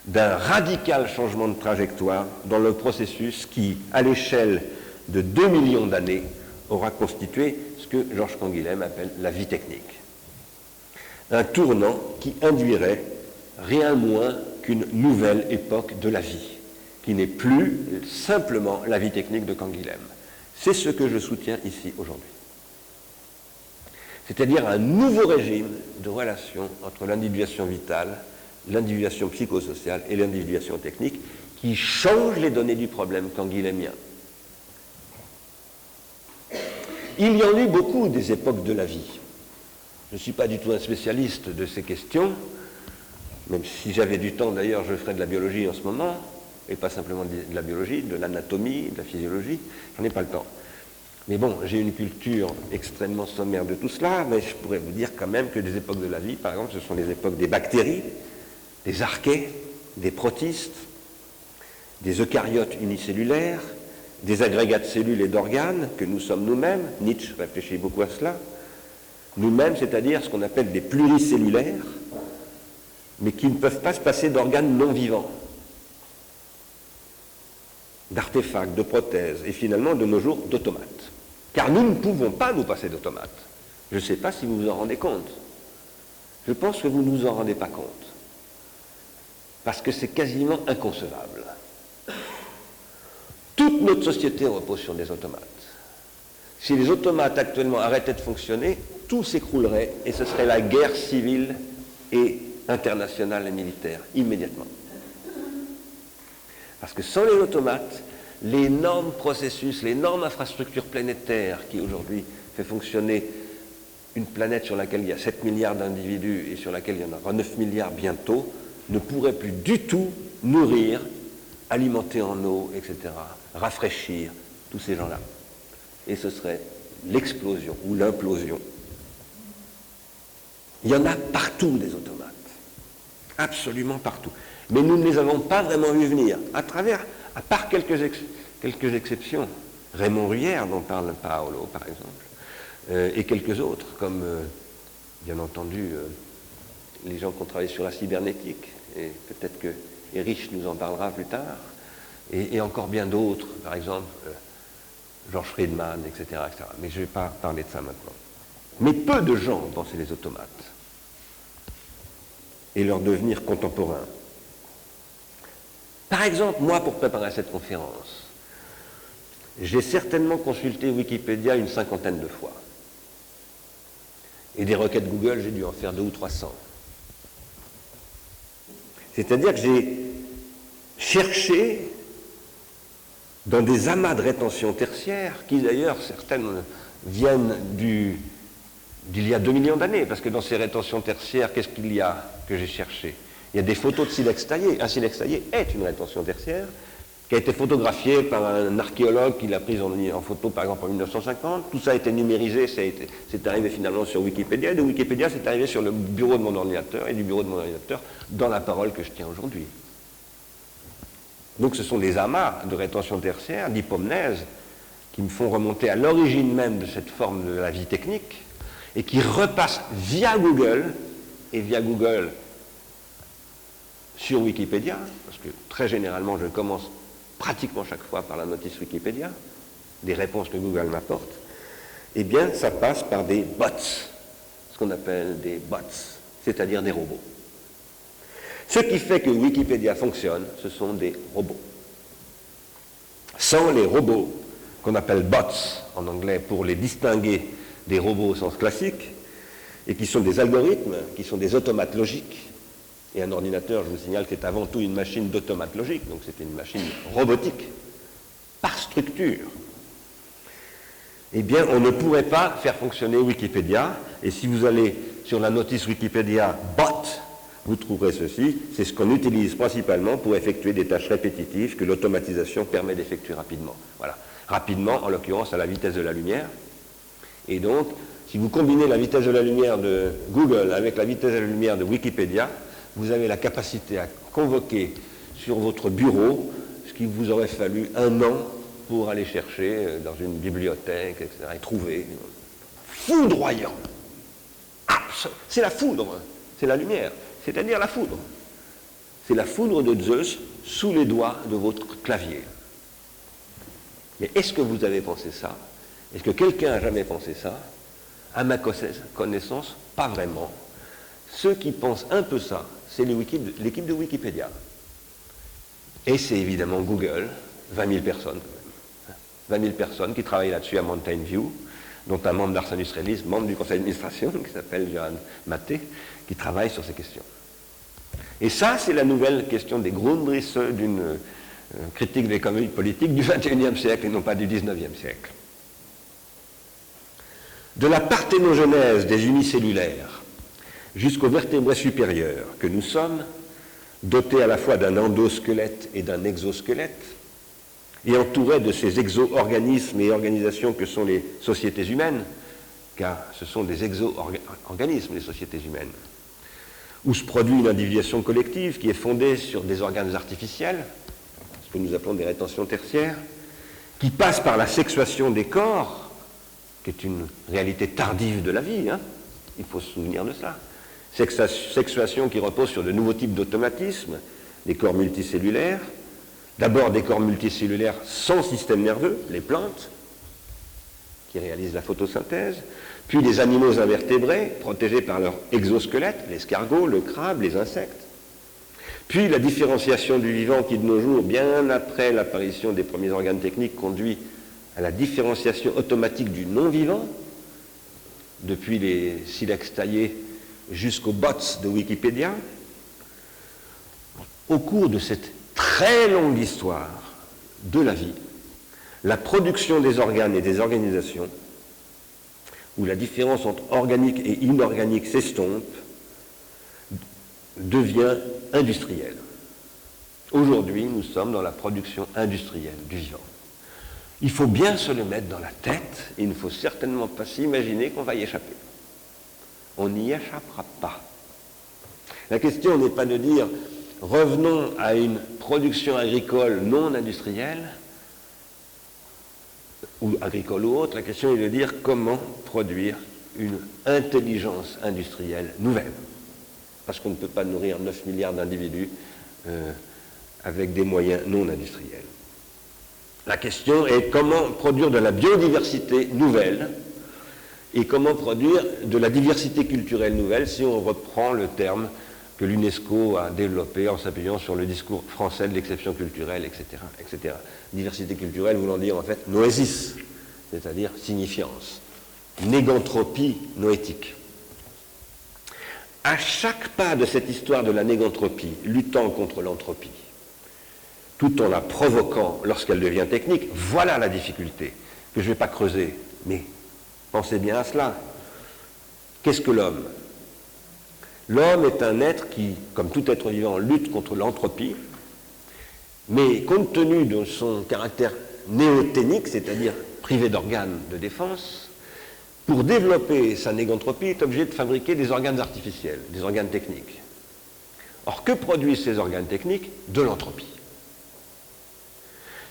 d'un radical changement de trajectoire dans le processus qui, à l'échelle de 2 millions d'années, aura constitué ce que Georges Canguilhem appelle la vie technique. Un tournant qui induirait rien moins qu'une nouvelle époque de la vie, qui n'est plus simplement la vie technique de Canguilhem. C'est ce que je soutiens ici aujourd'hui. C'est-à-dire un nouveau régime de relation entre l'individuation vitale, l'individuation psychosociale et l'individuation technique qui change les données du problème canguilhémien. Il y en a eu beaucoup des époques de la vie. Je ne suis pas du tout un spécialiste de ces questions, même si j'avais du temps d'ailleurs, je ferais de la biologie en ce moment, et pas simplement de la biologie, de l'anatomie, de la physiologie, j'en ai pas le temps. Mais bon, j'ai une culture extrêmement sommaire de tout cela, mais je pourrais vous dire quand même que des époques de la vie, par exemple, ce sont les époques des bactéries, des archées, des protistes, des eucaryotes unicellulaires, des agrégats de cellules et d'organes, que nous sommes nous-mêmes. Nietzsche réfléchit beaucoup à cela. Nous-mêmes, c'est-à-dire ce qu'on appelle des pluricellulaires, mais qui ne peuvent pas se passer d'organes non vivants, d'artefacts, de prothèses, et finalement, de nos jours, d'automates. Car nous ne pouvons pas nous passer d'automates. Je ne sais pas si vous vous en rendez compte. Je pense que vous ne vous en rendez pas compte. Parce que c'est quasiment inconcevable. Toute notre société repose sur des automates. Si les automates actuellement arrêtaient de fonctionner, tout s'écroulerait et ce serait la guerre civile et internationale et militaire, immédiatement. Parce que sans les automates, l'énorme processus, l'énorme infrastructure planétaire qui aujourd'hui fait fonctionner une planète sur laquelle il y a 7 milliards d'individus et sur laquelle il y en aura 9 milliards bientôt, ne pourrait plus du tout nourrir, alimenter en eau, etc., rafraîchir tous ces gens-là. Et ce serait l'explosion ou l'implosion. Il y en a partout des automates, absolument partout. Mais nous ne les avons pas vraiment vus venir, à part quelques exceptions. Raymond Ruyère, dont parle Paolo, par exemple, et quelques autres, comme, bien entendu, les gens qui ont travaillé sur la cybernétique, et peut-être que Erich nous en parlera plus tard, et encore bien d'autres, par exemple, Georges Friedman, etc., etc. Mais je ne vais pas parler de ça maintenant. Mais peu de gens ont pensé les automates et leur devenir contemporain. Par exemple, moi, pour préparer cette conférence, j'ai certainement consulté Wikipédia une 50aine de fois. Et des requêtes Google, j'ai dû en faire 200 ou 300. C'est-à-dire que j'ai cherché dans des amas de rétention tertiaire, qui d'ailleurs, certaines viennent d'il y a 2 millions d'années, parce que dans ces rétentions tertiaires, qu'est-ce qu'il y a que j'ai cherché? Il y a des photos de silex taillé. Un silex taillé est une rétention tertiaire, qui a été photographiée par un archéologue qui l'a prise en photo, par exemple, en 1950. Tout ça a été numérisé, c'est arrivé finalement sur Wikipédia, et de Wikipédia, c'est arrivé sur le bureau de mon ordinateur, et du bureau de mon ordinateur, dans la parole que je tiens aujourd'hui. Donc ce sont des amas de rétention tertiaire, d'hypomnèse, qui me font remonter à l'origine même de cette forme de la vie technique, et qui repassent via Google, et via Google sur Wikipédia, parce que très généralement je commence pratiquement chaque fois par la notice Wikipédia, des réponses que Google m'apporte, eh bien ça passe par des bots, ce qu'on appelle des bots, c'est-à-dire des robots. Ce qui fait que Wikipédia fonctionne, ce sont des robots. Sans les robots, qu'on appelle bots en anglais pour les distinguer des robots au sens classique, et qui sont des algorithmes, qui sont des automates logiques, et un ordinateur, je vous signale, c'est avant tout une machine d'automate logique, donc c'est une machine robotique, par structure. Eh bien, on ne pourrait pas faire fonctionner Wikipédia, et si vous allez sur la notice Wikipédia bot, vous trouverez ceci, c'est ce qu'on utilise principalement pour effectuer des tâches répétitives que l'automatisation permet d'effectuer rapidement. Voilà. Rapidement, en l'occurrence, à la vitesse de la lumière. Et donc, si vous combinez la vitesse de la lumière de Google avec la vitesse de la lumière de Wikipédia, vous avez la capacité à convoquer sur votre bureau ce qu'il vous aurait fallu 1 an pour aller chercher dans une bibliothèque, etc., et trouver. Foudroyant. C'est la foudre, c'est la lumière, c'est-à-dire la foudre. C'est la foudre de Zeus sous les doigts de votre clavier. Mais est-ce que vous avez pensé ça? Est-ce que quelqu'un a jamais pensé ça? À ma connaissance, pas vraiment. Ceux qui pensent un peu ça, c'est l'équipe de Wikipédia. Et c'est évidemment Google, 20 000 personnes. 20 000 personnes qui travaillent là-dessus à Mountain View, dont un membre d'Ars Industrialis, membre du conseil d'administration, qui s'appelle Johan Maté, qui travaille sur ces questions. Et ça, c'est la nouvelle question des Grundrisse d'une critique de l'économie politique du XXIe siècle et non pas du XIXe siècle. De la parthénogenèse des unicellulaires jusqu'aux vertébrés supérieurs que nous sommes, dotés à la fois d'un endosquelette et d'un exosquelette, et entourés de ces exo-organismes et organisations que sont les sociétés humaines, car ce sont des exo-organismes, les sociétés humaines, où se produit une individuation collective qui est fondée sur des organes artificiels, ce que nous appelons des rétentions tertiaires, qui passe par la sexuation des corps, qui est une réalité tardive de la vie, hein, il faut se souvenir de cela. Sexuation qui repose sur de nouveaux types d'automatismes, des corps multicellulaires, d'abord des corps multicellulaires sans système nerveux, les plantes, qui réalisent la photosynthèse, puis des animaux invertébrés, protégés par leur exosquelette, l'escargot, le crabe, les insectes, puis la différenciation du vivant qui, de nos jours, bien après l'apparition des premiers organes techniques, conduit à la différenciation automatique du non-vivant, depuis les silex taillés jusqu'aux bots de Wikipédia. Au cours de cette très longue histoire de la vie, la production des organes et des organisations, où la différence entre organique et inorganique s'estompe, devient industrielle. Aujourd'hui, nous sommes dans la production industrielle du vivant. Il faut bien se le mettre dans la tête, et il ne faut certainement pas s'imaginer qu'on va y échapper. On n'y échappera pas. La question n'est pas de dire revenons à une production agricole non industrielle, ou agricole ou autre, la question est de dire comment produire une intelligence industrielle nouvelle. Parce qu'on ne peut pas nourrir 9 milliards d'individus avec des moyens non industriels. La question est comment produire de la biodiversité nouvelle et comment produire de la diversité culturelle nouvelle, si on reprend le terme que l'UNESCO a développé en s'appuyant sur le discours français de l'exception culturelle, etc., etc. Diversité culturelle voulant dire en fait noesis, c'est-à-dire signifiance. Négantropie noétique. À chaque pas de cette histoire de la négantropie, luttant contre l'entropie, tout en la provoquant lorsqu'elle devient technique, voilà la difficulté que je ne vais pas creuser, mais pensez bien à cela. Qu'est-ce que l'homme? L'homme est un être qui, comme tout être vivant, lutte contre l'entropie, mais compte tenu de son caractère néoténique, c'est-à-dire privé d'organes de défense, pour développer sa négantropie, est obligé de fabriquer des organes artificiels, des organes techniques. Or, que produisent ces organes techniques? De l'entropie.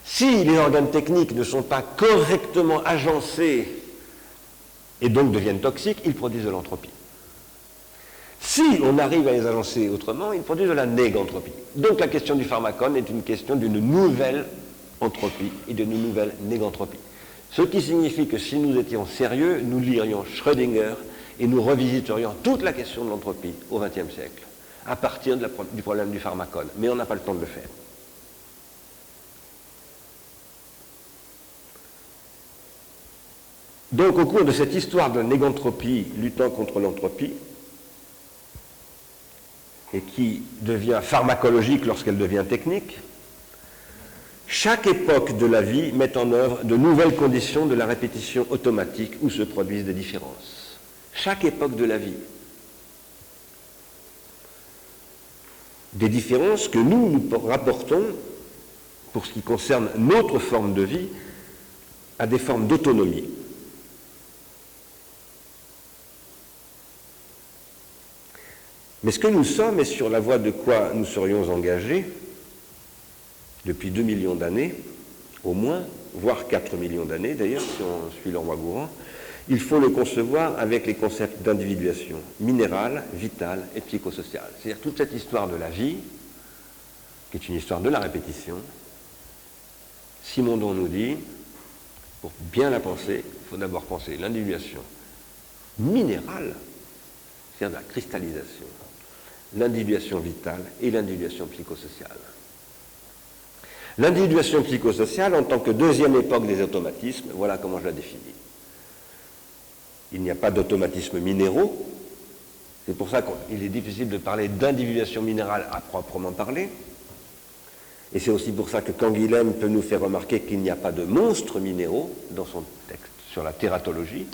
Si les organes techniques ne sont pas correctement agencés et donc deviennent toxiques, ils produisent de l'entropie. Si on arrive à les agencer autrement, ils produisent de la négantropie. Donc la question du pharmacone est une question d'une nouvelle entropie et d'une nouvelle négantropie. Ce qui signifie que si nous étions sérieux, nous lirions Schrödinger et nous revisiterions toute la question de l'entropie au XXe siècle, à partir du problème du pharmacone. Mais on n'a pas le temps de le faire. Donc au cours de cette histoire de négantropie luttant contre l'entropie, et qui devient pharmacologique lorsqu'elle devient technique, chaque époque de la vie met en œuvre de nouvelles conditions de la répétition automatique où se produisent des différences. Chaque époque de la vie. Des différences que nous rapportons, pour ce qui concerne notre forme de vie, à des formes d'autonomie. Mais ce que nous sommes et sur la voie de quoi nous serions engagés, depuis 2 millions d'années, au moins, voire 4 millions d'années d'ailleurs, si on suit le roi Gourand, il faut le concevoir avec les concepts d'individuation minérale, vitale et psychosociale. C'est-à-dire toute cette histoire de la vie, qui est une histoire de la répétition. Simondon nous dit, pour bien la penser, il faut d'abord penser l'individuation minérale, c'est-à-dire la cristallisation, l'individuation vitale et l'individuation psychosociale. L'individuation psychosociale en tant que deuxième époque des automatismes, voilà comment je la définis. Il n'y a pas d'automatismes minéraux, c'est pour ça qu'il est difficile de parler d'individuation minérale à proprement parler, et c'est aussi pour ça que Canguilhem peut nous faire remarquer qu'il n'y a pas de monstres minéraux dans son texte sur la tératologie,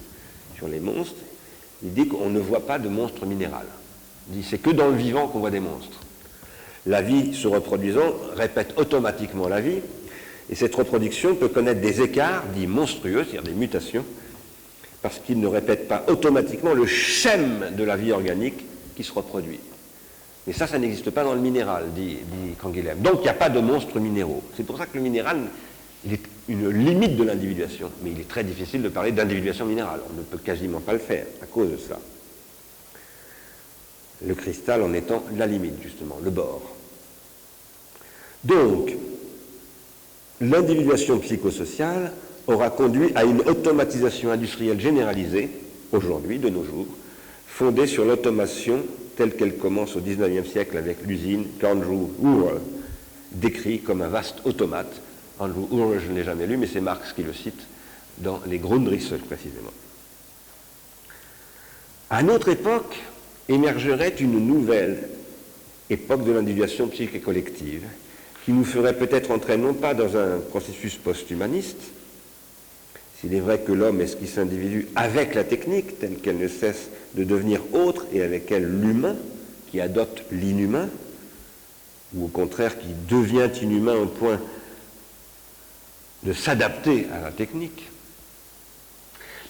sur les monstres. Il dit qu'on ne voit pas de monstres minéral. Il dit c'est que dans le vivant qu'on voit des monstres. La vie se reproduisant répète automatiquement la vie, et cette reproduction peut connaître des écarts dits monstrueux, c'est-à-dire des mutations, parce qu'il ne répète pas automatiquement le schème de la vie organique qui se reproduit. Mais ça n'existe pas dans le minéral, dit Canguilhem. Donc il n'y a pas de monstres minéraux. C'est pour ça que le minéral, il est une limite de l'individuation. Mais il est très difficile de parler d'individuation minérale. On ne peut quasiment pas le faire à cause de ça. Le cristal en étant la limite, justement, le bord. Donc, l'individuation psychosociale aura conduit à une automatisation industrielle généralisée, aujourd'hui, de nos jours, fondée sur l'automation telle qu'elle commence au XIXe siècle avec l'usine qu'Andrew Url décrit comme un vaste automate. Andrew Url, je ne l'ai jamais lu, mais c'est Marx qui le cite dans les Grundrisse, précisément. À notre époque, émergerait une nouvelle époque de l'individuation psychique et collective qui nous ferait peut-être entrer non pas dans un processus post-humaniste, s'il est vrai que l'homme est ce qui s'individue avec la technique, telle qu'elle ne cesse de devenir autre, et avec elle l'humain, qui adopte l'inhumain, ou au contraire qui devient inhumain au point de s'adapter à la technique,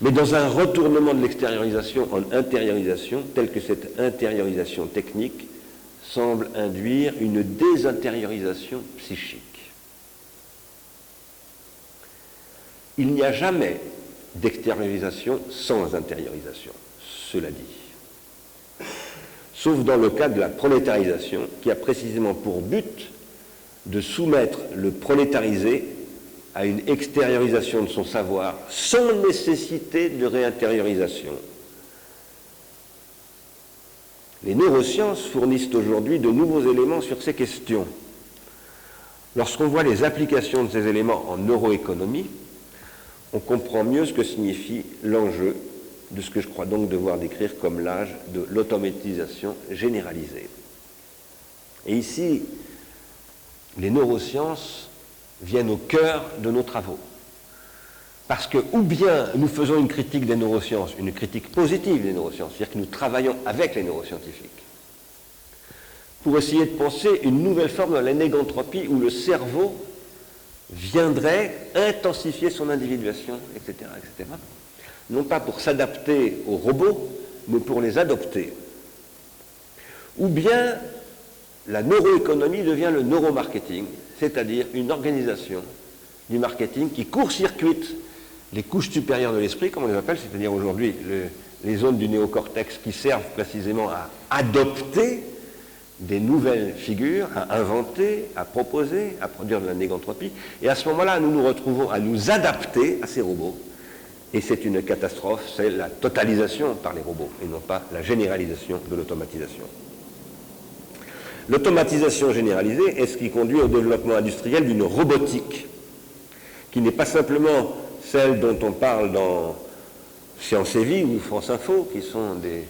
mais dans un retournement de l'extériorisation en intériorisation, tel que cette intériorisation technique semble induire une désintériorisation psychique. Il n'y a jamais d'extériorisation sans intériorisation, cela dit. Sauf dans le cas de la prolétarisation, qui a précisément pour but de soumettre le prolétarisé à une extériorisation de son savoir sans nécessité de réintériorisation. Les neurosciences fournissent aujourd'hui de nouveaux éléments sur ces questions. Lorsqu'on voit les applications de ces éléments en neuroéconomie, on comprend mieux ce que signifie l'enjeu de ce que je crois donc devoir décrire comme l'âge de l'automatisation généralisée. Et ici, les neurosciences viennent au cœur de nos travaux. Parce que, ou bien nous faisons une critique des neurosciences, une critique positive des neurosciences, c'est-à-dire que nous travaillons avec les neuroscientifiques, pour essayer de penser une nouvelle forme de la négantropie où le cerveau viendrait intensifier son individuation, etc., etc. Non pas pour s'adapter aux robots, mais pour les adopter. Ou bien la neuroéconomie devient le neuromarketing, c'est-à-dire une organisation du marketing qui court-circuite les couches supérieures de l'esprit, comme on les appelle, c'est-à-dire aujourd'hui les zones du néocortex qui servent précisément à adopter des nouvelles figures, à inventer, à proposer, à produire de la négantropie. Et à ce moment-là, nous nous retrouvons à nous adapter à ces robots. Et c'est une catastrophe, c'est la totalisation par les robots, et non pas la généralisation de l'automatisation. L'automatisation généralisée est ce qui conduit au développement industriel d'une robotique, qui n'est pas simplement celle dont on parle dans Science et Vie ou France Info, qui sont des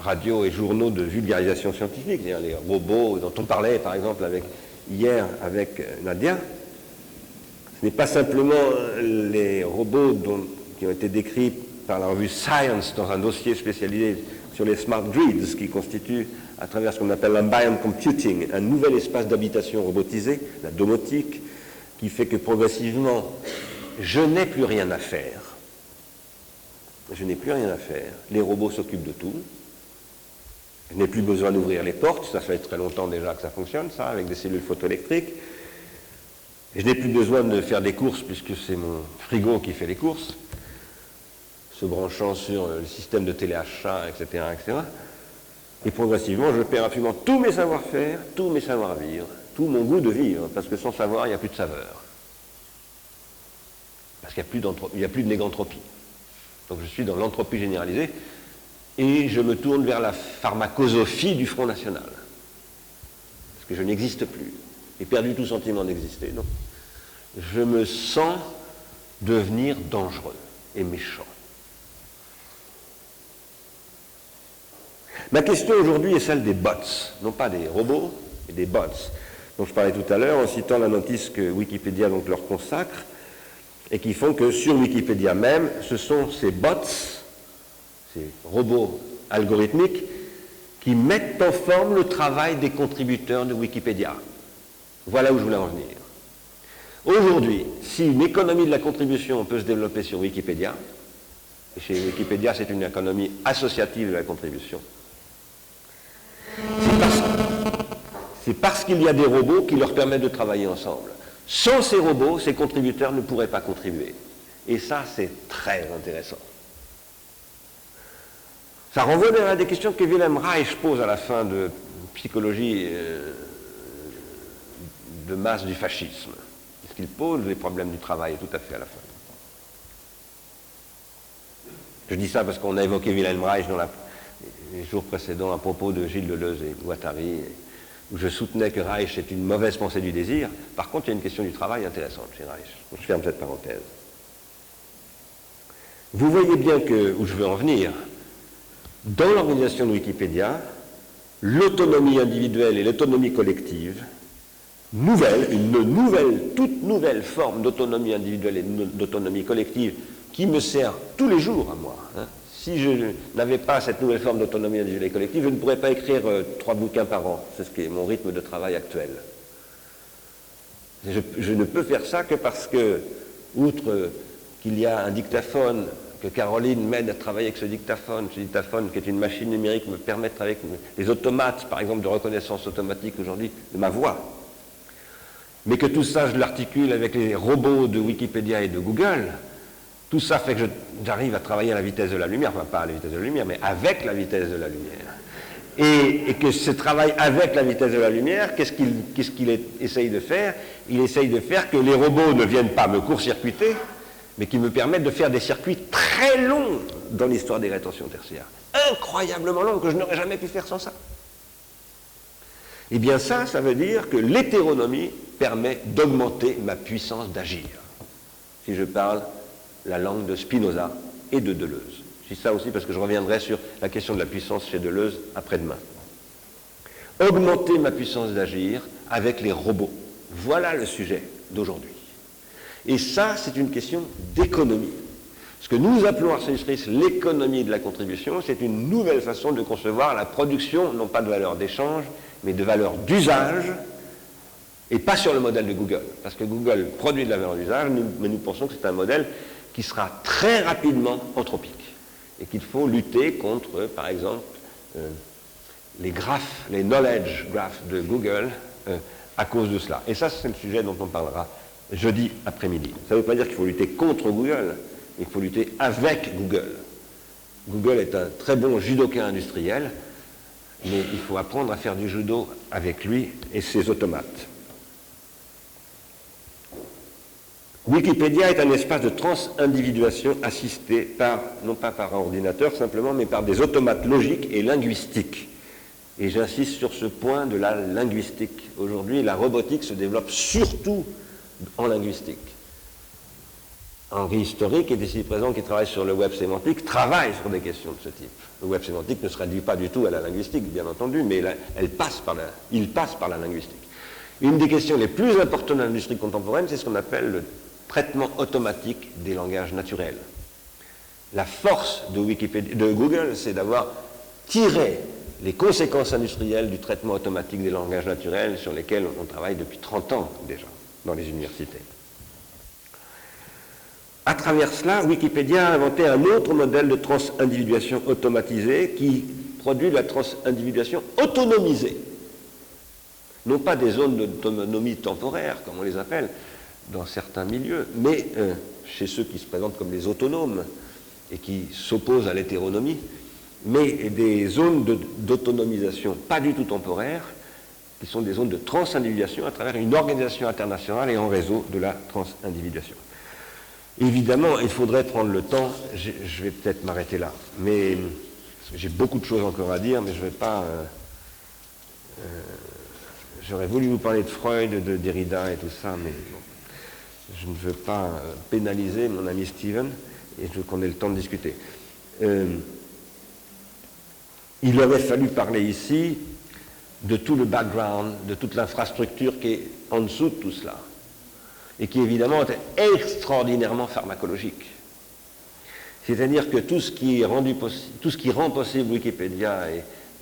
radios et journaux de vulgarisation scientifique, c'est-à-dire les robots dont on parlait par exemple hier avec Nadia. Ce n'est pas simplement les robots qui ont été décrits par la revue Science dans un dossier spécialisé sur les smart grids qui constituent, à travers ce qu'on appelle l'ambient computing, un nouvel espace d'habitation robotisé, la domotique, qui fait que progressivement, je n'ai plus rien à faire. Je n'ai plus rien à faire. Les robots s'occupent de tout. Je n'ai plus besoin d'ouvrir les portes, ça fait très longtemps déjà que ça fonctionne, ça, avec des cellules photoélectriques. Et je n'ai plus besoin de faire des courses puisque c'est mon frigo qui fait les courses, se branchant sur le système de téléachat, etc., etc. Et progressivement, je perds absolument tous mes savoir-faire, tous mes savoir-vivre, tout mon goût de vivre, parce que sans savoir, il n'y a plus de saveur. Parce qu'il n'y a plus de négantropie. Donc je suis dans l'entropie généralisée, et je me tourne vers la pharmacosophie du Front National. Parce que je n'existe plus. J'ai perdu tout sentiment d'exister. Donc, je me sens devenir dangereux et méchant. Ma question aujourd'hui est celle des bots, non pas des robots, mais des bots, dont je parlais tout à l'heure en citant la notice que Wikipédia donc leur consacre, et qui font que sur Wikipédia même, ce sont ces bots, ces robots algorithmiques, qui mettent en forme le travail des contributeurs de Wikipédia. Voilà où je voulais en venir. Aujourd'hui, si une économie de la contribution peut se développer sur Wikipédia, et chez Wikipédia c'est une économie associative de la contribution, c'est parce qu'il y a des robots qui leur permettent de travailler ensemble. Sans ces robots, ces contributeurs ne pourraient pas contribuer. Et ça, c'est très intéressant. Ça renvoie d'ailleurs à des questions que Wilhelm Reich pose à la fin de Psychologie de masse du fascisme. Est-ce qu'il pose les problèmes du travail tout à fait à la fin? Je dis ça parce qu'on a évoqué Wilhelm Reich dans les jours précédents à propos de Gilles Deleuze et Guattari, où je soutenais que Reich est une mauvaise pensée du désir. Par contre, il y a une question du travail intéressante chez Reich. Je ferme cette parenthèse. Vous voyez bien où je veux en venir. Dans l'organisation de Wikipédia, l'autonomie individuelle et l'autonomie collective, toute nouvelle forme d'autonomie individuelle et d'autonomie collective qui me sert tous les jours à moi. Si je n'avais pas cette nouvelle forme d'autonomie individuelle et collective, je ne pourrais pas écrire 3 bouquins par an. C'est ce qui est mon rythme de travail actuel. Je ne peux faire ça que parce que, outre qu'il y a un dictaphone, que Caroline m'aide à travailler avec ce dictaphone qui est une machine numérique, me permet de travailler avec les automates, par exemple, de reconnaissance automatique aujourd'hui, de ma voix. Mais que tout ça, je l'articule avec les robots de Wikipédia et de Google. Tout ça fait que j'arrive à travailler à la vitesse de la lumière, enfin pas à la vitesse de la lumière, mais avec la vitesse de la lumière. Et que ce travail avec la vitesse de la lumière, qu'est-ce qu'il essaye de faire? Il essaye de faire que les robots ne viennent pas me court-circuiter, mais qui me permettent de faire des circuits très longs dans l'histoire des rétentions tertiaires. Incroyablement longs, que je n'aurais jamais pu faire sans ça. Eh bien ça veut dire que l'hétéronomie permet d'augmenter ma puissance d'agir. Si je parle la langue de Spinoza et de Deleuze. Je dis ça aussi parce que je reviendrai sur la question de la puissance chez Deleuze après-demain. Augmenter ma puissance d'agir avec les robots. Voilà le sujet d'aujourd'hui. Et ça, c'est une question d'économie. Ce que nous appelons Arsène Smith l'économie de la contribution, c'est une nouvelle façon de concevoir la production, non pas de valeur d'échange, mais de valeur d'usage, et pas sur le modèle de Google. Parce que Google produit de la valeur d'usage, mais nous pensons que c'est un modèle qui sera très rapidement anthropique. Et qu'il faut lutter contre, par exemple, les graphes, les knowledge graphs de Google, à cause de cela. Et ça, c'est le sujet dont on parlera jeudi après-midi. Ça ne veut pas dire qu'il faut lutter contre Google, mais qu'il faut lutter avec Google. Google est un très bon judoka industriel, mais il faut apprendre à faire du judo avec lui et ses automates. Wikipédia est un espace de transindividuation assisté par, non pas par un ordinateur simplement, mais par des automates logiques et linguistiques. Et j'insiste sur ce point de la linguistique. Aujourd'hui, la robotique se développe surtout en linguistique. Henri Historique, qui est ici présent, qui travaille sur le web sémantique, travaille sur des questions de ce type. Le web sémantique ne se réduit pas du tout à la linguistique, bien entendu, mais il passe par la linguistique. Une des questions les plus importantes de l'industrie contemporaine, c'est ce qu'on appelle le traitement automatique des langages naturels. La force de Google, c'est d'avoir tiré les conséquences industrielles du traitement automatique des langages naturels sur lesquels on travaille depuis 30 ans déjà dans les universités. À travers cela, Wikipédia a inventé un autre modèle de transindividuation automatisée qui produit la transindividuation autonomisée. Non pas des zones d'autonomie temporaire, comme on les appelle, dans certains milieux, mais chez ceux qui se présentent comme les autonomes et qui s'opposent à l'hétéronomie, mais des zones d'autonomisation pas du tout temporaires, qui sont des zones de transindividuation à travers une organisation internationale et en réseau de la transindividuation. Évidemment, il faudrait prendre le temps, je vais peut-être m'arrêter là, mais j'ai beaucoup de choses encore à dire, mais je ne vais pas... j'aurais voulu vous parler de Freud, de Derrida et tout ça, mais bon, je ne veux pas pénaliser mon ami Steven, et je veux qu'on ait le temps de discuter. Il aurait fallu parler ici de tout le background, de toute l'infrastructure qui est en dessous de tout cela, et qui évidemment est extraordinairement pharmacologique. C'est-à-dire que tout ce qui rend possible Wikipédia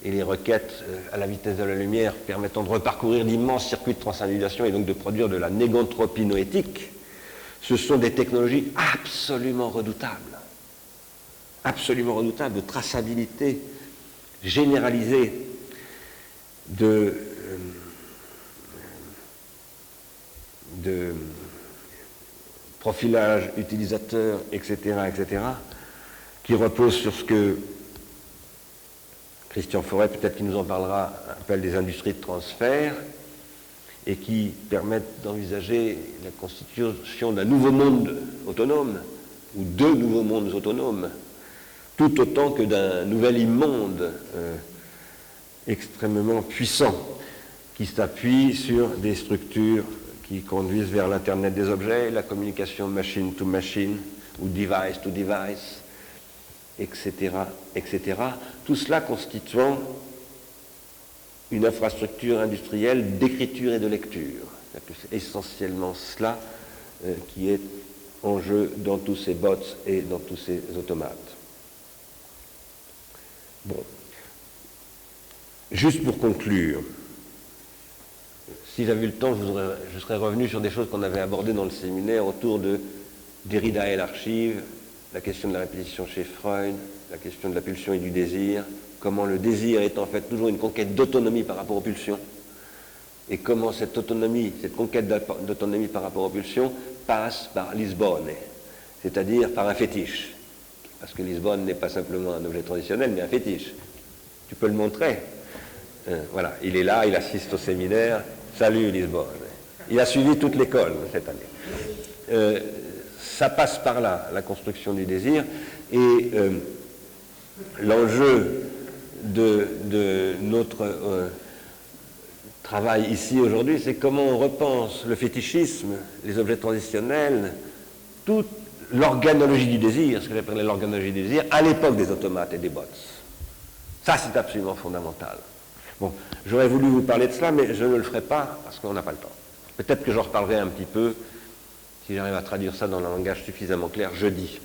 et les requêtes à la vitesse de la lumière permettant de reparcourir d'immenses circuits de transindividuation et donc de produire de la négantropie noétique, ce sont des technologies absolument redoutables de traçabilité généralisée, de profilage utilisateur, etc., qui repose sur ce que Christian Forêt, peut-être qu'il nous en parlera, appelle des industries de transfert, et qui permettent d'envisager la constitution d'un nouveau monde autonome, ou deux nouveaux mondes autonomes, tout autant que d'un nouvel immonde extrêmement puissant, qui s'appuie sur des structures qui conduisent vers l'Internet des objets, la communication machine to machine, ou device to device, etc., etc. Tout cela constituant une infrastructure industrielle d'écriture et de lecture. C'est essentiellement cela qui est en jeu dans tous ces bots et dans tous ces automates. Bon. Juste pour conclure, si j'avais eu le temps, je serais revenu sur des choses qu'on avait abordées dans le séminaire autour de Derrida et l'archive, la question de la répétition chez Freud, la question de la pulsion et du désir, comment le désir est en fait toujours une conquête d'autonomie par rapport aux pulsions, et comment cette autonomie, cette conquête d'autonomie par rapport aux pulsions passe par Lisbonne, c'est-à-dire par un fétiche. Parce que Lisbonne n'est pas simplement un objet traditionnel, mais un fétiche. Tu peux le montrer. Voilà, il est là, il assiste au séminaire. Salut Lisbonne. Il a suivi toute l'école cette année. Ça passe par là, la construction du désir. Et l'enjeu de notre travail ici aujourd'hui, c'est comment on repense le fétichisme, les objets transitionnels, toute l'organologie du désir, ce que j'appelle l'organologie du désir, à l'époque des automates et des bots. Ça, c'est absolument fondamental. Bon, j'aurais voulu vous parler de cela, mais je ne le ferai pas parce qu'on n'a pas le temps. Peut-être que j'en reparlerai un petit peu, si j'arrive à traduire ça dans un langage suffisamment clair, jeudi.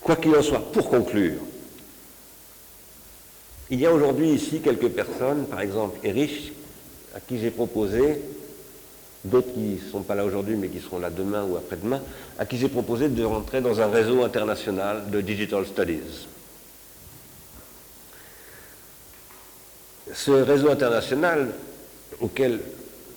Quoi qu'il en soit, pour conclure, il y a aujourd'hui ici quelques personnes, par exemple Erich, à qui j'ai proposé, d'autres qui ne sont pas là aujourd'hui mais qui seront là demain ou après-demain, à qui j'ai proposé de rentrer dans un réseau international de Digital Studies. Ce réseau international auquel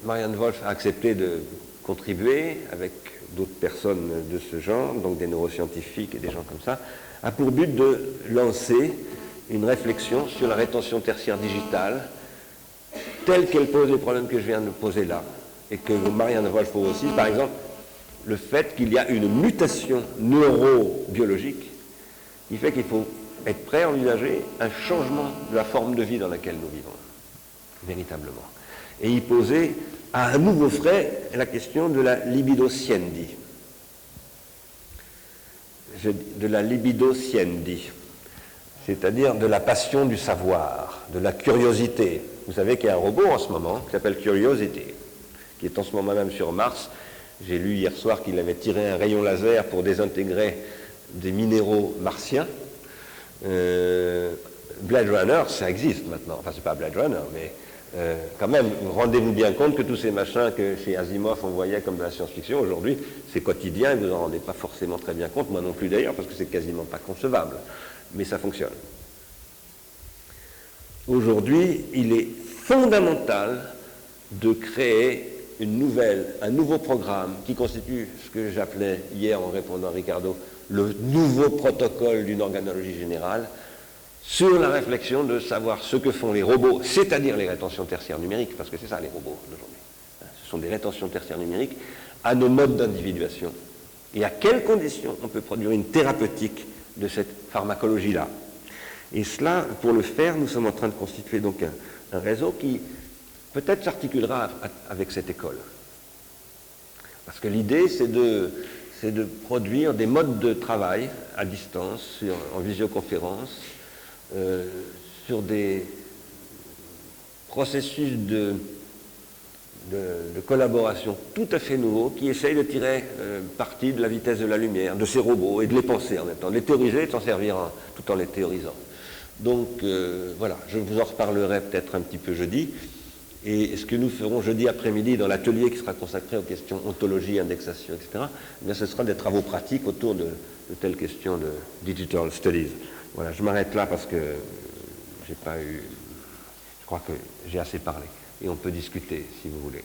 Marianne Wolf a accepté de contribuer avec d'autres personnes de ce genre, donc des neuroscientifiques et des gens comme ça, a pour but de lancer une réflexion sur la rétention tertiaire digitale telle qu'elle pose les problèmes que je viens de poser là, et que Marianne Wolf pose aussi, par exemple, le fait qu'il y a une mutation neurobiologique qui fait qu'il faut être prêt à envisager un changement de la forme de vie dans laquelle nous vivons, véritablement. Et y poser à un nouveau frais la question de la libidosciendi. De la libidosciendi, c'est-à-dire de la passion du savoir, de la curiosité. Vous savez qu'il y a un robot en ce moment qui s'appelle Curiosity, qui est en ce moment même sur Mars. J'ai lu hier soir qu'il avait tiré un rayon laser pour désintégrer des minéraux martiens. Blade Runner, ça existe maintenant. Enfin, c'est pas Blade Runner, mais quand même, rendez-vous bien compte que tous ces machins que chez Asimov on voyait comme de la science-fiction, aujourd'hui, c'est quotidien et vous n'en rendez pas forcément très bien compte, moi non plus d'ailleurs, parce que c'est quasiment pas concevable. Mais ça fonctionne. Aujourd'hui, il est fondamental de créer un nouveau programme qui constitue ce que j'appelais hier en répondant à Ricardo le nouveau protocole d'une organologie générale sur la réflexion de savoir ce que font les robots, c'est-à-dire les rétentions tertiaires numériques, parce que c'est ça les robots d'aujourd'hui. Ce sont des rétentions tertiaires numériques à nos modes d'individuation. Et à quelles conditions on peut produire une thérapeutique de cette pharmacologie-là. Et cela, pour le faire, nous sommes en train de constituer donc un réseau qui peut-être s'articulera avec cette école. Parce que l'idée, c'est de produire des modes de travail à distance, en visioconférence, sur des processus de collaboration tout à fait nouveaux qui essayent de tirer parti de la vitesse de la lumière, de ces robots, et de les penser en même temps, de les théoriser et de s'en servir tout en les théorisant. Donc voilà, je vous en reparlerai peut-être un petit peu jeudi. Et ce que nous ferons jeudi après-midi dans l'atelier qui sera consacré aux questions ontologie, indexation, etc., eh bien, ce sera des travaux pratiques autour de telles questions de digital studies. Voilà, je m'arrête là parce que je crois que j'ai assez parlé. Et on peut discuter si vous voulez.